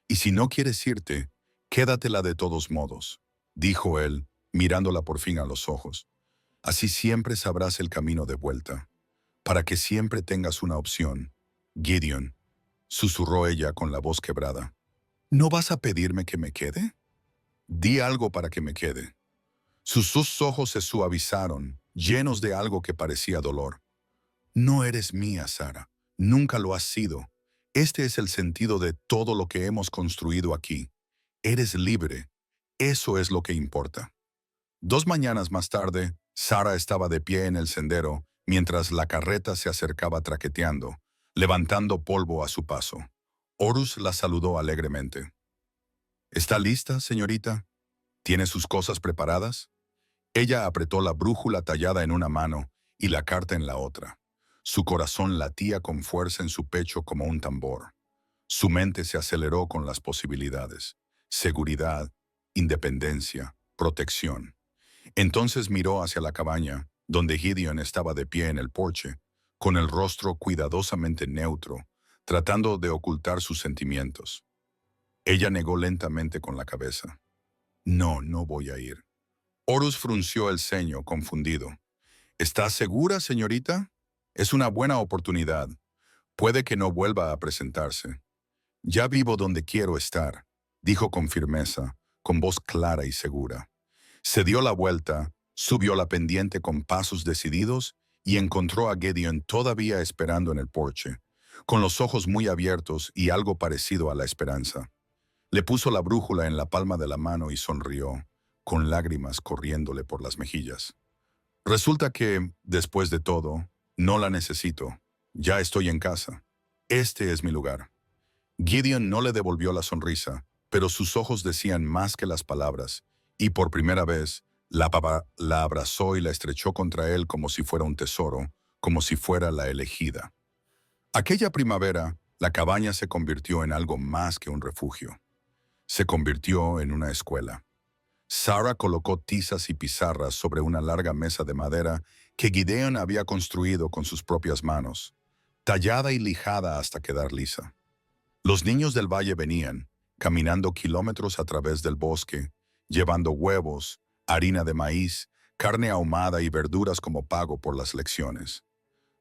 Y si no quieres irte, quédatela de todos modos, dijo él, mirándola por fin a los ojos. Así siempre sabrás el camino de vuelta, para que siempre tengas una opción. Gideon, susurró ella con la voz quebrada. ¿No vas a pedirme que me quede? Di algo para que me quede. Sus ojos se suavizaron, llenos de algo que parecía dolor. No eres mía, Sara. Nunca lo has sido. Este es el sentido de todo lo que hemos construido aquí. Eres libre. Eso es lo que importa. 2 mañanas más tarde, Sara estaba de pie en el sendero mientras la carreta se acercaba traqueteando, levantando polvo a su paso. Horus la saludó alegremente. ¿Está lista, señorita? ¿Tiene sus cosas preparadas? Ella apretó la brújula tallada en una mano y la carta en la otra. Su corazón latía con fuerza en su pecho como un tambor. Su mente se aceleró con las posibilidades. Seguridad, independencia, protección. Entonces miró hacia la cabaña, donde Gideon estaba de pie en el porche, con el rostro cuidadosamente neutro, tratando de ocultar sus sentimientos. Ella negó lentamente con la cabeza. No, no voy a ir. Horus frunció el ceño, confundido. ¿Está segura, señorita? Es una buena oportunidad. Puede que no vuelva a presentarse. Ya vivo donde quiero estar, dijo con firmeza, con voz clara y segura. Se dio la vuelta, subió la pendiente con pasos decididos y encontró a Gideon todavía esperando en el porche, con los ojos muy abiertos y algo parecido a la esperanza. Le puso la brújula en la palma de la mano y sonrió, con lágrimas corriéndole por las mejillas. Resulta que, después de todo, no la necesito. Ya estoy en casa. Este es mi lugar. Gideon no le devolvió la sonrisa, pero sus ojos decían más que las palabras, y por primera vez, la abrazó y la estrechó contra él como si fuera un tesoro, como si fuera la elegida. Aquella primavera, la cabaña se convirtió en algo más que un refugio. Se convirtió en una escuela. Sara colocó tizas y pizarras sobre una larga mesa de madera que Gideon había construido con sus propias manos, tallada y lijada hasta quedar lisa. Los niños del valle venían, caminando kilómetros a través del bosque, llevando huevos, harina de maíz, carne ahumada y verduras como pago por las lecciones.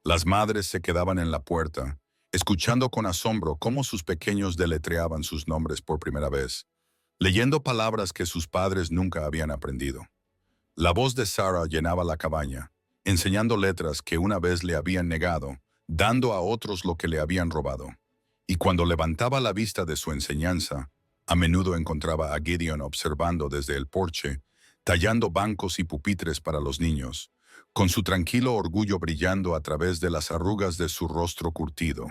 Las madres se quedaban en la puerta, escuchando con asombro cómo sus pequeños deletreaban sus nombres por primera vez, leyendo palabras que sus padres nunca habían aprendido. La voz de Sara llenaba la cabaña, enseñando letras que una vez le habían negado, dando a otros lo que le habían robado. Y cuando levantaba la vista de su enseñanza, a menudo encontraba a Gideon observando desde el porche, tallando bancos y pupitres para los niños, con su tranquilo orgullo brillando a través de las arrugas de su rostro curtido.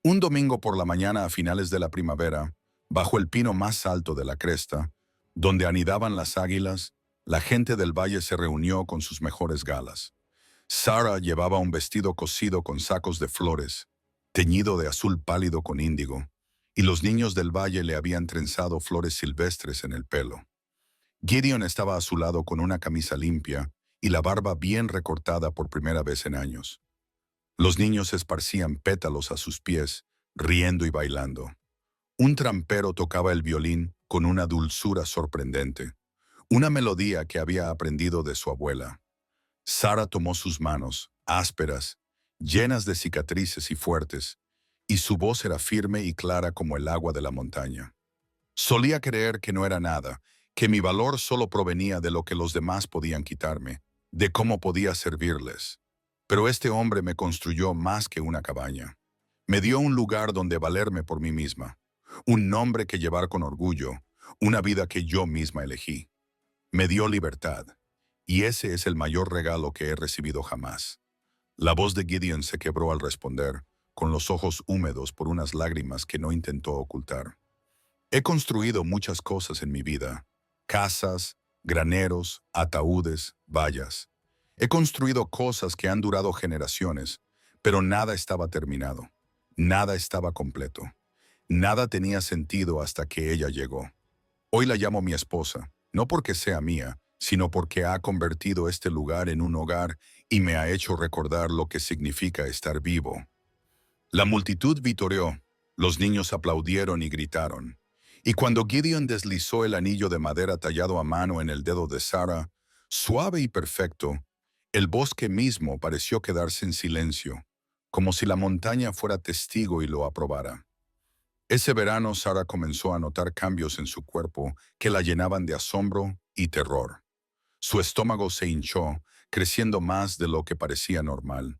Un domingo por la mañana a finales de la primavera, bajo el pino más alto de la cresta, donde anidaban las águilas, la gente del valle se reunió con sus mejores galas. Sara llevaba un vestido cosido con sacos de flores, teñido de azul pálido con índigo, y los niños del valle le habían trenzado flores silvestres en el pelo. Gideon estaba a su lado con una camisa limpia y la barba bien recortada por primera vez en años. Los niños esparcían pétalos a sus pies, riendo y bailando. Un trampero tocaba el violín con una dulzura sorprendente. una melodía que había aprendido de su abuela. Sara tomó sus manos, ásperas, llenas de cicatrices y fuertes, y su voz era firme y clara como el agua de la montaña. Solía creer que no era nada, que mi valor solo provenía de lo que los demás podían quitarme, de cómo podía servirles. Pero este hombre me construyó más que una cabaña. Me dio un lugar donde valerme por mí misma, un nombre que llevar con orgullo, una vida que yo misma elegí. Me dio libertad, y ese es el mayor regalo que he recibido jamás. La voz de Gideon se quebró al responder, con los ojos húmedos por unas lágrimas que no intentó ocultar. He construido muchas cosas en mi vida: casas, graneros, ataúdes, vallas. He construido cosas que han durado generaciones, pero nada estaba terminado. Nada estaba completo. Nada tenía sentido hasta que ella llegó. Hoy la llamo mi esposa, no porque sea mía, sino porque ha convertido este lugar en un hogar y me ha hecho recordar lo que significa estar vivo. La multitud vitoreó, los niños aplaudieron y gritaron. Y cuando Gideon deslizó el anillo de madera tallado a mano en el dedo de Sara, suave y perfecto, el bosque mismo pareció quedarse en silencio, como si la montaña fuera testigo y lo aprobara. Ese verano Sara comenzó a notar cambios en su cuerpo que la llenaban de asombro y terror. Su estómago se hinchó, creciendo más de lo que parecía normal.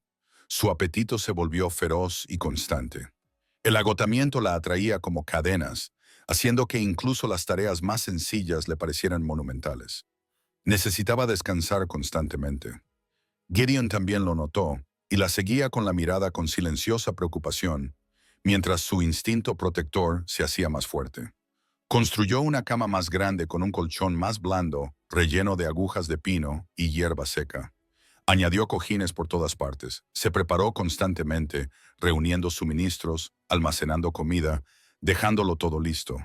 Su apetito se volvió feroz y constante. El agotamiento la atraía como cadenas, haciendo que incluso las tareas más sencillas le parecieran monumentales. Necesitaba descansar constantemente. Gideon también lo notó y la seguía con la mirada con silenciosa preocupación, mientras su instinto protector se hacía más fuerte. Construyó una cama más grande con un colchón más blando, relleno de agujas de pino y hierba seca. Añadió cojines por todas partes. Se preparó constantemente, reuniendo suministros, almacenando comida, dejándolo todo listo.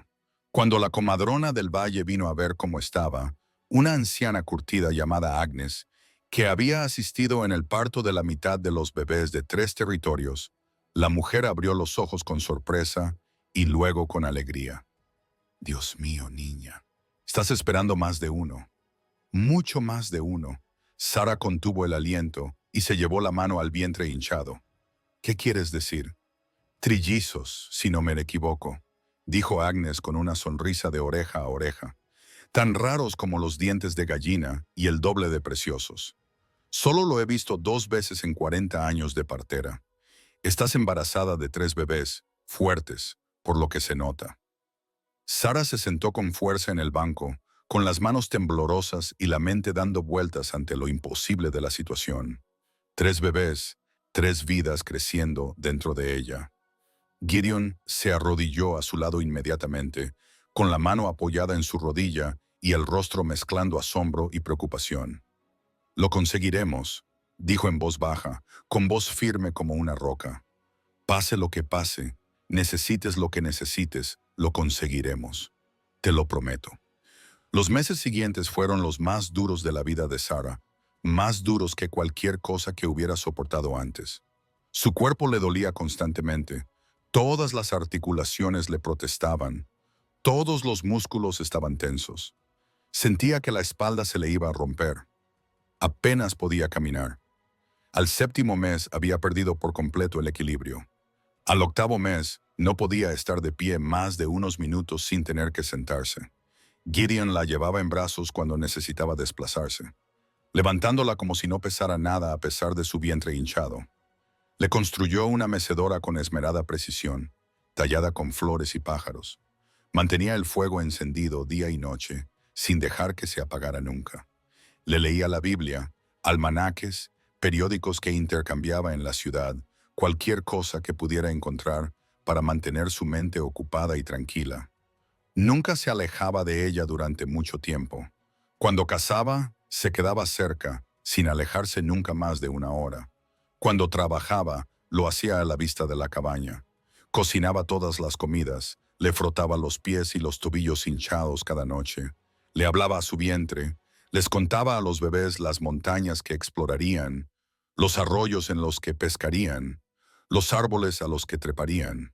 Cuando la comadrona del valle vino a ver cómo estaba, una anciana curtida llamada Agnes, que había asistido en el parto de la mitad de los bebés de 3 territorios, la mujer abrió los ojos con sorpresa y luego con alegría. Dios mío, niña, estás esperando más de uno, mucho más de uno. Sara contuvo el aliento y se llevó la mano al vientre hinchado. ¿Qué quieres decir? Trillizos, si no me equivoco, dijo Agnes con una sonrisa de oreja a oreja, tan raros como los dientes de gallina y el doble de preciosos. Solo lo he visto 2 veces en 40 años de partera. Estás embarazada de 3 bebés, fuertes, por lo que se nota. Sara se sentó con fuerza en el banco, con las manos temblorosas y la mente dando vueltas ante lo imposible de la situación. 3 bebés, 3 vidas creciendo dentro de ella. Gideon se arrodilló a su lado inmediatamente, con la mano apoyada en su rodilla y el rostro mezclando asombro y preocupación. Lo conseguiremos, dijo en voz baja, con voz firme como una roca. Pase lo que pase, necesites lo que necesites, lo conseguiremos. Te lo prometo. Los meses siguientes fueron los más duros de la vida de Sara, más duros que cualquier cosa que hubiera soportado antes. Su cuerpo le dolía constantemente, todas las articulaciones le protestaban, todos los músculos estaban tensos. Sentía que la espalda se le iba a romper. Apenas podía caminar. Al 7.º mes había perdido por completo el equilibrio. Al 8.º mes no podía estar de pie más de unos minutos sin tener que sentarse. Gideon la llevaba en brazos cuando necesitaba desplazarse, levantándola como si no pesara nada a pesar de su vientre hinchado. Le construyó una mecedora con esmerada precisión, tallada con flores y pájaros. Mantenía el fuego encendido día y noche, sin dejar que se apagara nunca. Le leía la Biblia, almanaques, periódicos que intercambiaba en la ciudad, cualquier cosa que pudiera encontrar para mantener su mente ocupada y tranquila. Nunca se alejaba de ella durante mucho tiempo. Cuando cazaba, se quedaba cerca, sin alejarse nunca más de 1 hora. Cuando trabajaba, lo hacía a la vista de la cabaña. Cocinaba todas las comidas, le frotaba los pies y los tobillos hinchados cada noche. Le hablaba a su vientre, les contaba a los bebés las montañas que explorarían, los arroyos en los que pescarían, los árboles a los que treparían.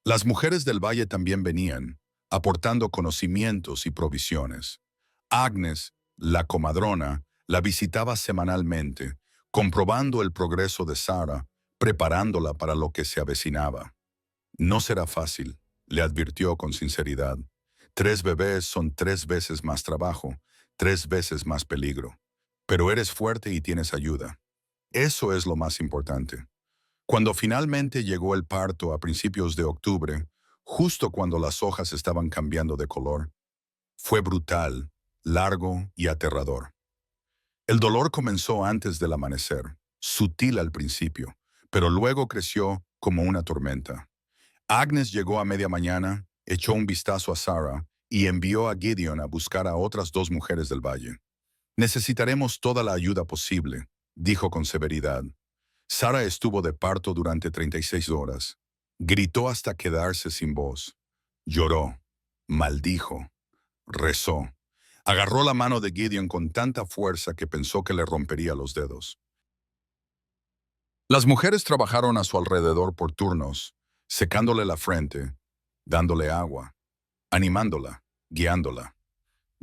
Las mujeres del valle también venían, aportando conocimientos y provisiones. Agnes, la comadrona, la visitaba semanalmente, comprobando el progreso de Sara, preparándola para lo que se avecinaba. No será fácil, le advirtió con sinceridad. 3 bebés son 3 veces más trabajo, 3 veces más peligro. Pero eres fuerte y tienes ayuda. Eso es lo más importante. Cuando finalmente llegó el parto a principios de octubre, justo cuando las hojas estaban cambiando de color, fue brutal, largo y aterrador. El dolor comenzó antes del amanecer, sutil al principio, pero luego creció como una tormenta. Agnes llegó a media mañana, echó un vistazo a Sarah y envió a Gideon a buscar a otras 2 mujeres del valle. Necesitaremos toda la ayuda posible, dijo con severidad. Sarah estuvo de parto durante 36 horas. Gritó hasta quedarse sin voz. Lloró, maldijo, rezó. Agarró la mano de Gideon con tanta fuerza que pensó que le rompería los dedos. Las mujeres trabajaron a su alrededor por turnos, secándole la frente, dándole agua, animándola, guiándola.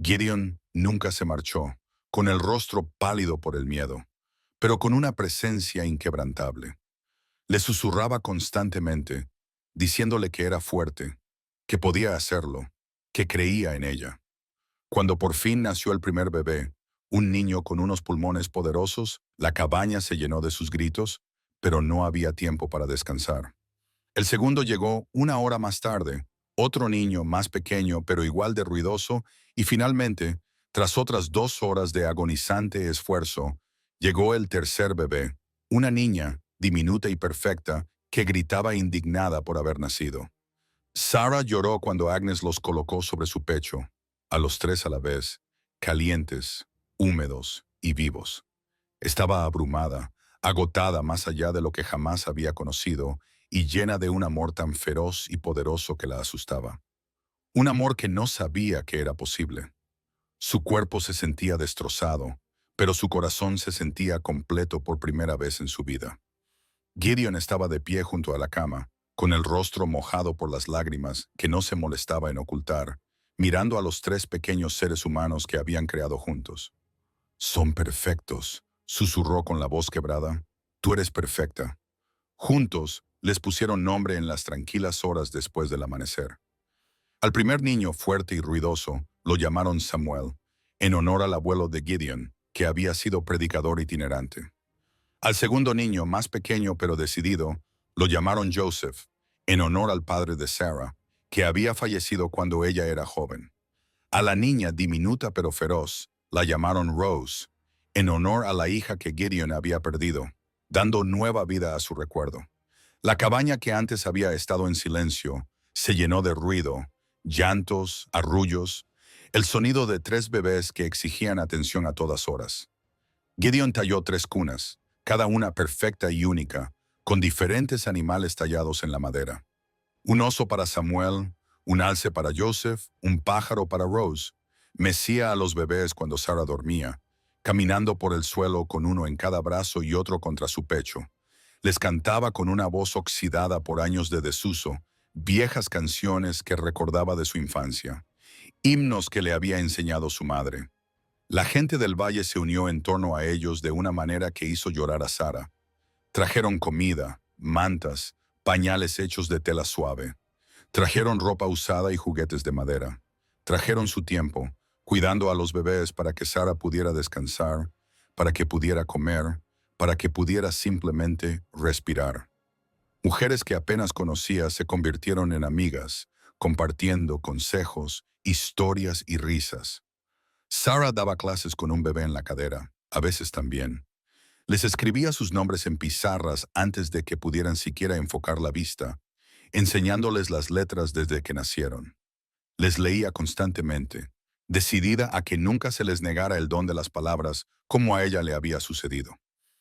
Gideon nunca se marchó, con el rostro pálido por el miedo, pero con una presencia inquebrantable. Le susurraba constantemente, diciéndole que era fuerte, que podía hacerlo, que creía en ella. Cuando por fin nació el primer bebé, un niño con unos pulmones poderosos, la cabaña se llenó de sus gritos, pero no había tiempo para descansar. El segundo llegó 1 hora más tarde, otro niño más pequeño pero igual de ruidoso, y finalmente, tras otras 2 horas de agonizante esfuerzo, llegó el tercer bebé, una niña, diminuta y perfecta, que gritaba indignada por haber nacido. Sarah lloró cuando Agnes los colocó sobre su pecho, a los 3 a la vez, calientes, húmedos y vivos. Estaba abrumada, agotada más allá de lo que jamás había conocido y llena de un amor tan feroz y poderoso que la asustaba. Un amor que no sabía que era posible. Su cuerpo se sentía destrozado, pero su corazón se sentía completo por primera vez en su vida. Gideon estaba de pie junto a la cama, con el rostro mojado por las lágrimas que no se molestaba en ocultar, mirando a los 3 pequeños seres humanos que habían creado juntos. «Son perfectos», susurró con la voz quebrada. «Tú eres perfecta». Juntos, les pusieron nombre en las tranquilas horas después del amanecer. Al primer niño fuerte y ruidoso lo llamaron Samuel, en honor al abuelo de Gideon, que había sido predicador itinerante. Al segundo niño, más pequeño pero decidido, lo llamaron Joseph, en honor al padre de Sarah, que había fallecido cuando ella era joven. A la niña, diminuta pero feroz, la llamaron Rose, en honor a la hija que Gideon había perdido, dando nueva vida a su recuerdo. La cabaña que antes había estado en silencio se llenó de ruido, llantos, arrullos, el sonido de 3 bebés que exigían atención a todas horas. Gideon talló 3 cunas, cada una perfecta y única, con diferentes animales tallados en la madera. Un oso para Samuel, un alce para Joseph, un pájaro para Rose. Mecía a los bebés cuando Sarah dormía, caminando por el suelo con uno en cada brazo y otro contra su pecho. Les cantaba con una voz oxidada por años de desuso, viejas canciones que recordaba de su infancia, himnos que le había enseñado su madre. La gente del valle se unió en torno a ellos de una manera que hizo llorar a Sarah. Trajeron comida, mantas, pañales hechos de tela suave. Trajeron ropa usada y juguetes de madera. Trajeron su tiempo, cuidando a los bebés para que Sarah pudiera descansar, para que pudiera comer, para que pudiera simplemente respirar. Mujeres que apenas conocía se convirtieron en amigas, compartiendo consejos, historias y risas. Sarah daba clases con un bebé en la cadera, a veces también. Les escribía sus nombres en pizarras antes de que pudieran siquiera enfocar la vista, enseñándoles las letras desde que nacieron. Les leía constantemente, decidida a que nunca se les negara el don de las palabras como a ella le había sucedido.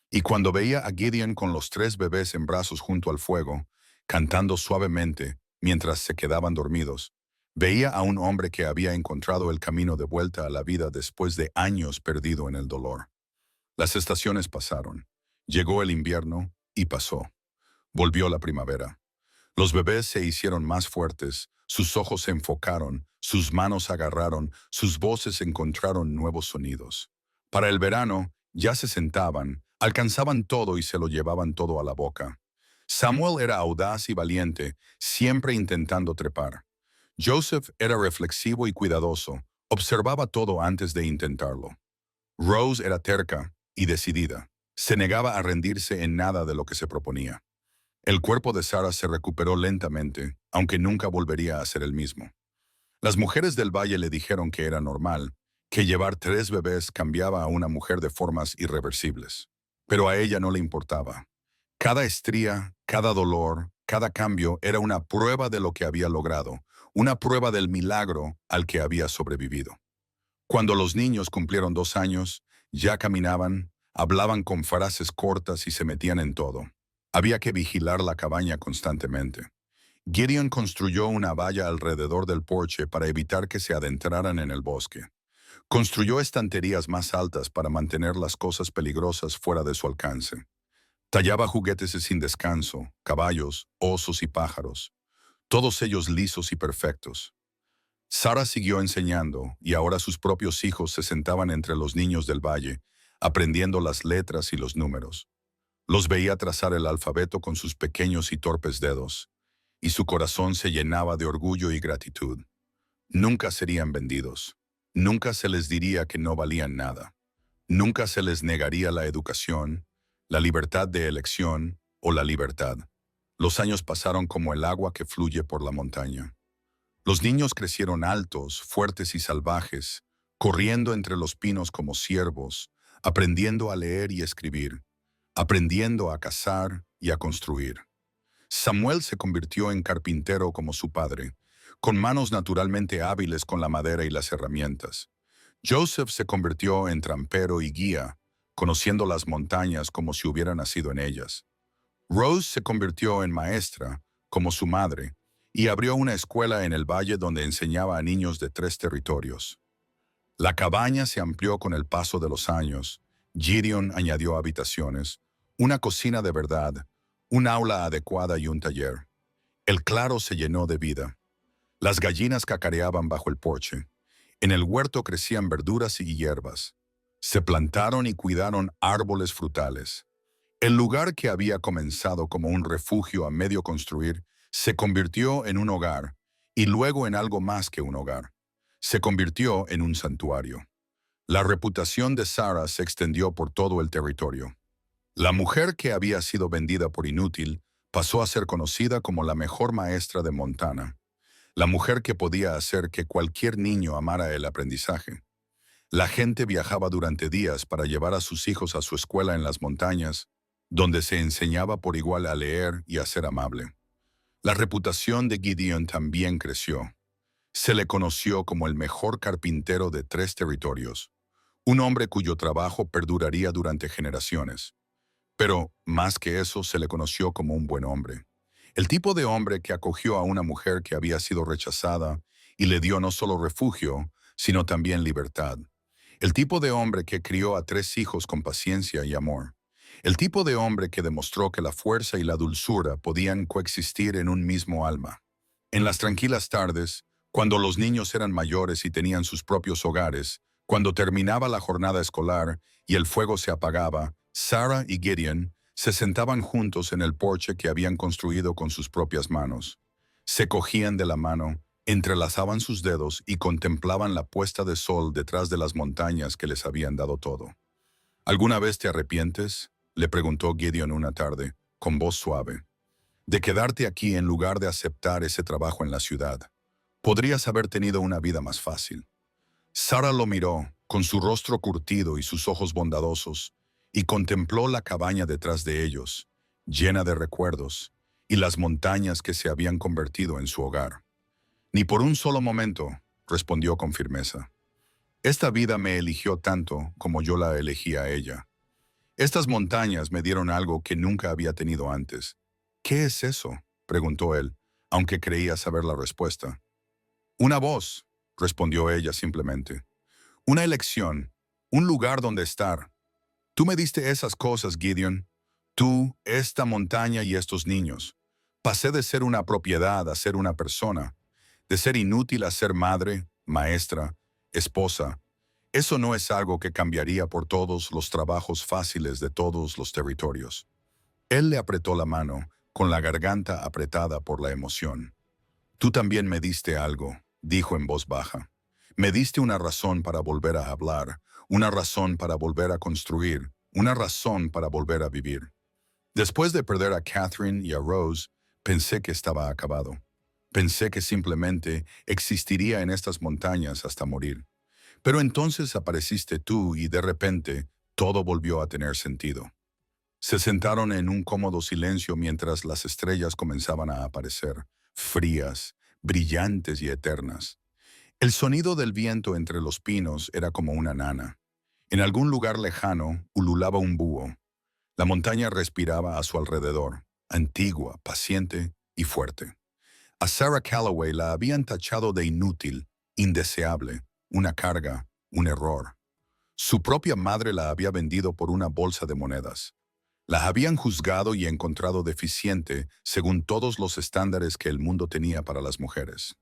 Y cuando veía a Gideon con los 3 bebés en brazos junto al fuego, cantando suavemente mientras se quedaban dormidos, veía a un hombre que había encontrado el camino de vuelta a la vida después de años perdido en el dolor. Las estaciones pasaron. Llegó el invierno y pasó. Volvió la primavera. Los bebés se hicieron más fuertes, sus ojos se enfocaron, Sus manos agarraron, sus voces encontraron nuevos sonidos. Para el verano, ya se sentaban, alcanzaban todo y se lo llevaban todo a la boca. Samuel era audaz y valiente, siempre intentando trepar. Joseph era reflexivo y cuidadoso, observaba todo antes de intentarlo. Rose era terca y decidida. Se negaba a rendirse en nada de lo que se proponía. El cuerpo de Sarah se recuperó lentamente, aunque nunca volvería a ser el mismo. Las mujeres del valle le dijeron que era normal, que llevar 3 bebés cambiaba a una mujer de formas irreversibles. Pero a ella no le importaba. Cada estría, cada dolor, cada cambio era una prueba de lo que había logrado, una prueba del milagro al que había sobrevivido. Cuando los niños cumplieron 2 años, ya caminaban, hablaban con frases cortas y se metían en todo. Había que vigilar la cabaña constantemente. Gideon construyó una valla alrededor del porche para evitar que se adentraran en el bosque. Construyó estanterías más altas para mantener las cosas peligrosas fuera de su alcance. Tallaba juguetes sin descanso, caballos, osos y pájaros, todos ellos lisos y perfectos. Sarah siguió enseñando y ahora sus propios hijos se sentaban entre los niños del valle, aprendiendo las letras y los números. Los veía trazar el alfabeto con sus pequeños y torpes dedos, y su corazón se llenaba de orgullo y gratitud. Nunca serían vendidos. Nunca se les diría que no valían nada. Nunca se les negaría la educación, la libertad de elección o la libertad. Los años pasaron como el agua que fluye por la montaña. Los niños crecieron altos, fuertes y salvajes, corriendo entre los pinos como ciervos, aprendiendo a leer y escribir, aprendiendo a cazar y a construir. Samuel se convirtió en carpintero como su padre, con manos naturalmente hábiles con la madera y las herramientas. Joseph se convirtió en trampero y guía, conociendo las montañas como si hubiera nacido en ellas. Rose se convirtió en maestra, como su madre, y abrió una escuela en el valle donde enseñaba a niños de 3 territorios. La cabaña se amplió con el paso de los años. Gideon añadió habitaciones, una cocina de verdad, un aula adecuada y un taller. El claro se llenó de vida. Las gallinas cacareaban bajo el porche. En el huerto crecían verduras y hierbas. Se plantaron y cuidaron árboles frutales. El lugar que había comenzado como un refugio a medio construir se convirtió en un hogar y luego en algo más que un hogar. Se convirtió en un santuario. La reputación de Sarah se extendió por todo el territorio. La mujer que había sido vendida por inútil pasó a ser conocida como la mejor maestra de Montana, la mujer que podía hacer que cualquier niño amara el aprendizaje. La gente viajaba durante días para llevar a sus hijos a su escuela en las montañas, donde se enseñaba por igual a leer y a ser amable. La reputación de Gideon también creció. Se le conoció como el mejor carpintero de 3 territorios, un hombre cuyo trabajo perduraría durante generaciones. Pero, más que eso, se le conoció como un buen hombre. El tipo de hombre que acogió a una mujer que había sido rechazada y le dio no solo refugio, sino también libertad. El tipo de hombre que crió a 3 hijos con paciencia y amor. El tipo de hombre que demostró que la fuerza y la dulzura podían coexistir en un mismo alma. En las tranquilas tardes, cuando los niños eran mayores y tenían sus propios hogares, cuando terminaba la jornada escolar y el fuego se apagaba, Sarah y Gideon se sentaban juntos en el porche que habían construido con sus propias manos. Se cogían de la mano, entrelazaban sus dedos y contemplaban la puesta de sol detrás de las montañas que les habían dado todo. ¿Alguna vez te arrepientes?, le preguntó Gideon una tarde, con voz suave, de quedarte aquí en lugar de aceptar ese trabajo en la ciudad. Podrías haber tenido una vida más fácil. Sarah lo miró, con su rostro curtido y sus ojos bondadosos, y contempló la cabaña detrás de ellos, llena de recuerdos, y las montañas que se habían convertido en su hogar. Ni por un solo momento, respondió con firmeza. Esta vida me eligió tanto como yo la elegí a ella. Estas montañas me dieron algo que nunca había tenido antes. ¿Qué es eso?, preguntó él, aunque creía saber la respuesta. Una voz, respondió ella simplemente. Una elección, un lugar donde estar. Tú me diste esas cosas, Gideon. Tú, esta montaña y estos niños. Pasé de ser una propiedad a ser una persona. De ser inútil a ser madre, maestra, esposa. Eso no es algo que cambiaría por todos los trabajos fáciles de todos los territorios. Él le apretó la mano, con la garganta apretada por la emoción. Tú también me diste algo, dijo en voz baja. Me diste una razón para volver a hablar, una razón para volver a construir, una razón para volver a vivir. Después de perder a Catherine y a Rose, pensé que estaba acabado. Pensé que simplemente existiría en estas montañas hasta morir. Pero entonces apareciste tú y de repente todo volvió a tener sentido. Se sentaron en un cómodo silencio mientras las estrellas comenzaban a aparecer, frías, brillantes y eternas. El sonido del viento entre los pinos era como una nana. En algún lugar lejano ululaba un búho. La montaña respiraba a su alrededor, antigua, paciente y fuerte. A Sarah Calloway la habían tachado de inútil, indeseable, una carga, un error. Su propia madre la había vendido por una bolsa de monedas. La habían juzgado y encontrado deficiente según todos los estándares que el mundo tenía para las mujeres.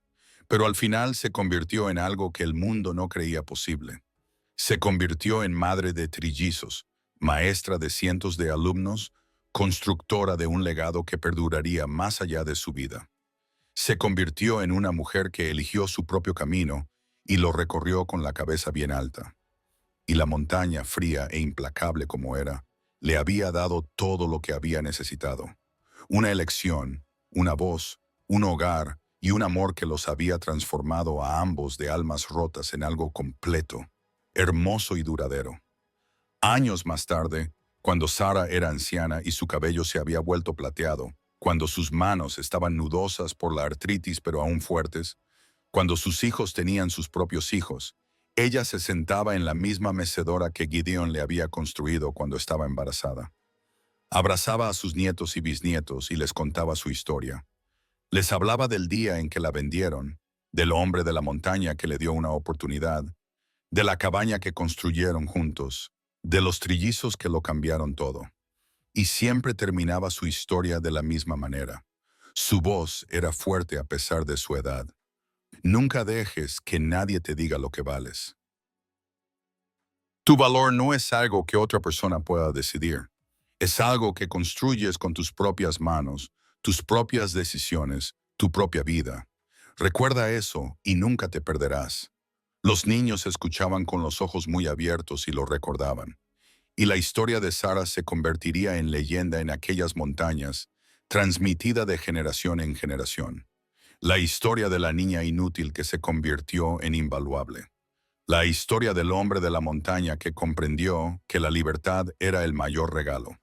Pero al final se convirtió en algo que el mundo no creía posible. Se convirtió en madre de trillizos, maestra de cientos de alumnos, constructora de un legado que perduraría más allá de su vida. Se convirtió en una mujer que eligió su propio camino y lo recorrió con la cabeza bien alta. Y la montaña, fría e implacable como era, le había dado todo lo que había necesitado. Una elección, una voz, un hogar y un amor que los había transformado a ambos de almas rotas en algo completo, hermoso y duradero. Años más tarde, cuando Sarah era anciana y su cabello se había vuelto plateado, cuando sus manos estaban nudosas por la artritis pero aún fuertes, cuando sus hijos tenían sus propios hijos, ella se sentaba en la misma mecedora que Gideon le había construido cuando estaba embarazada. Abrazaba a sus nietos y bisnietos y les contaba su historia. Les hablaba del día en que la vendieron, del hombre de la montaña que le dio una oportunidad, de la cabaña que construyeron juntos, de los trillizos que lo cambiaron todo. Y siempre terminaba su historia de la misma manera. Su voz era fuerte a pesar de su edad. Nunca dejes que nadie te diga lo que vales. Tu valor no es algo que otra persona pueda decidir. Es algo que construyes con tus propias manos, tus propias decisiones, tu propia vida. Recuerda eso y nunca te perderás. Los niños escuchaban con los ojos muy abiertos y lo recordaban. Y la historia de Sarah se convertiría en leyenda en aquellas montañas, transmitida de generación en generación. La historia de la niña inútil que se convirtió en invaluable. La historia del hombre de la montaña que comprendió que la libertad era el mayor regalo.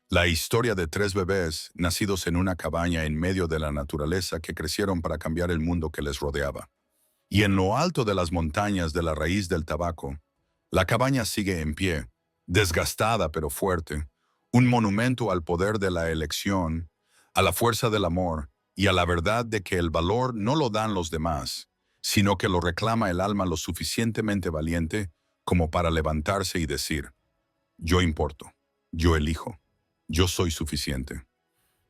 La historia de 3 bebés nacidos en una cabaña en medio de la naturaleza que crecieron para cambiar el mundo que les rodeaba. Y en lo alto de las montañas de la raíz del tabaco, la cabaña sigue en pie, desgastada pero fuerte, un monumento al poder de la elección, a la fuerza del amor y a la verdad de que el valor no lo dan los demás, sino que lo reclama el alma lo suficientemente valiente como para levantarse y decir, yo importo, yo elijo, yo soy suficiente.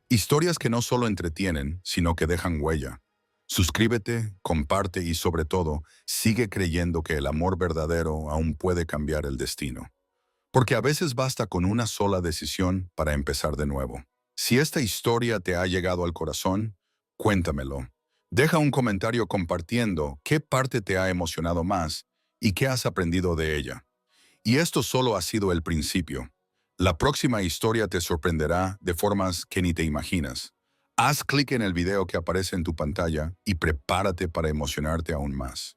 Historias que no solo entretienen, sino que dejan huella. Suscríbete, comparte y sobre todo, sigue creyendo que el amor verdadero aún puede cambiar el destino. Porque a veces basta con una sola decisión para empezar de nuevo. Si esta historia te ha llegado al corazón, cuéntamelo. Deja un comentario compartiendo qué parte te ha emocionado más y qué has aprendido de ella. Y esto solo ha sido el principio. La próxima historia te sorprenderá de formas que ni te imaginas. Haz clic en el video que aparece en tu pantalla y prepárate para emocionarte aún más.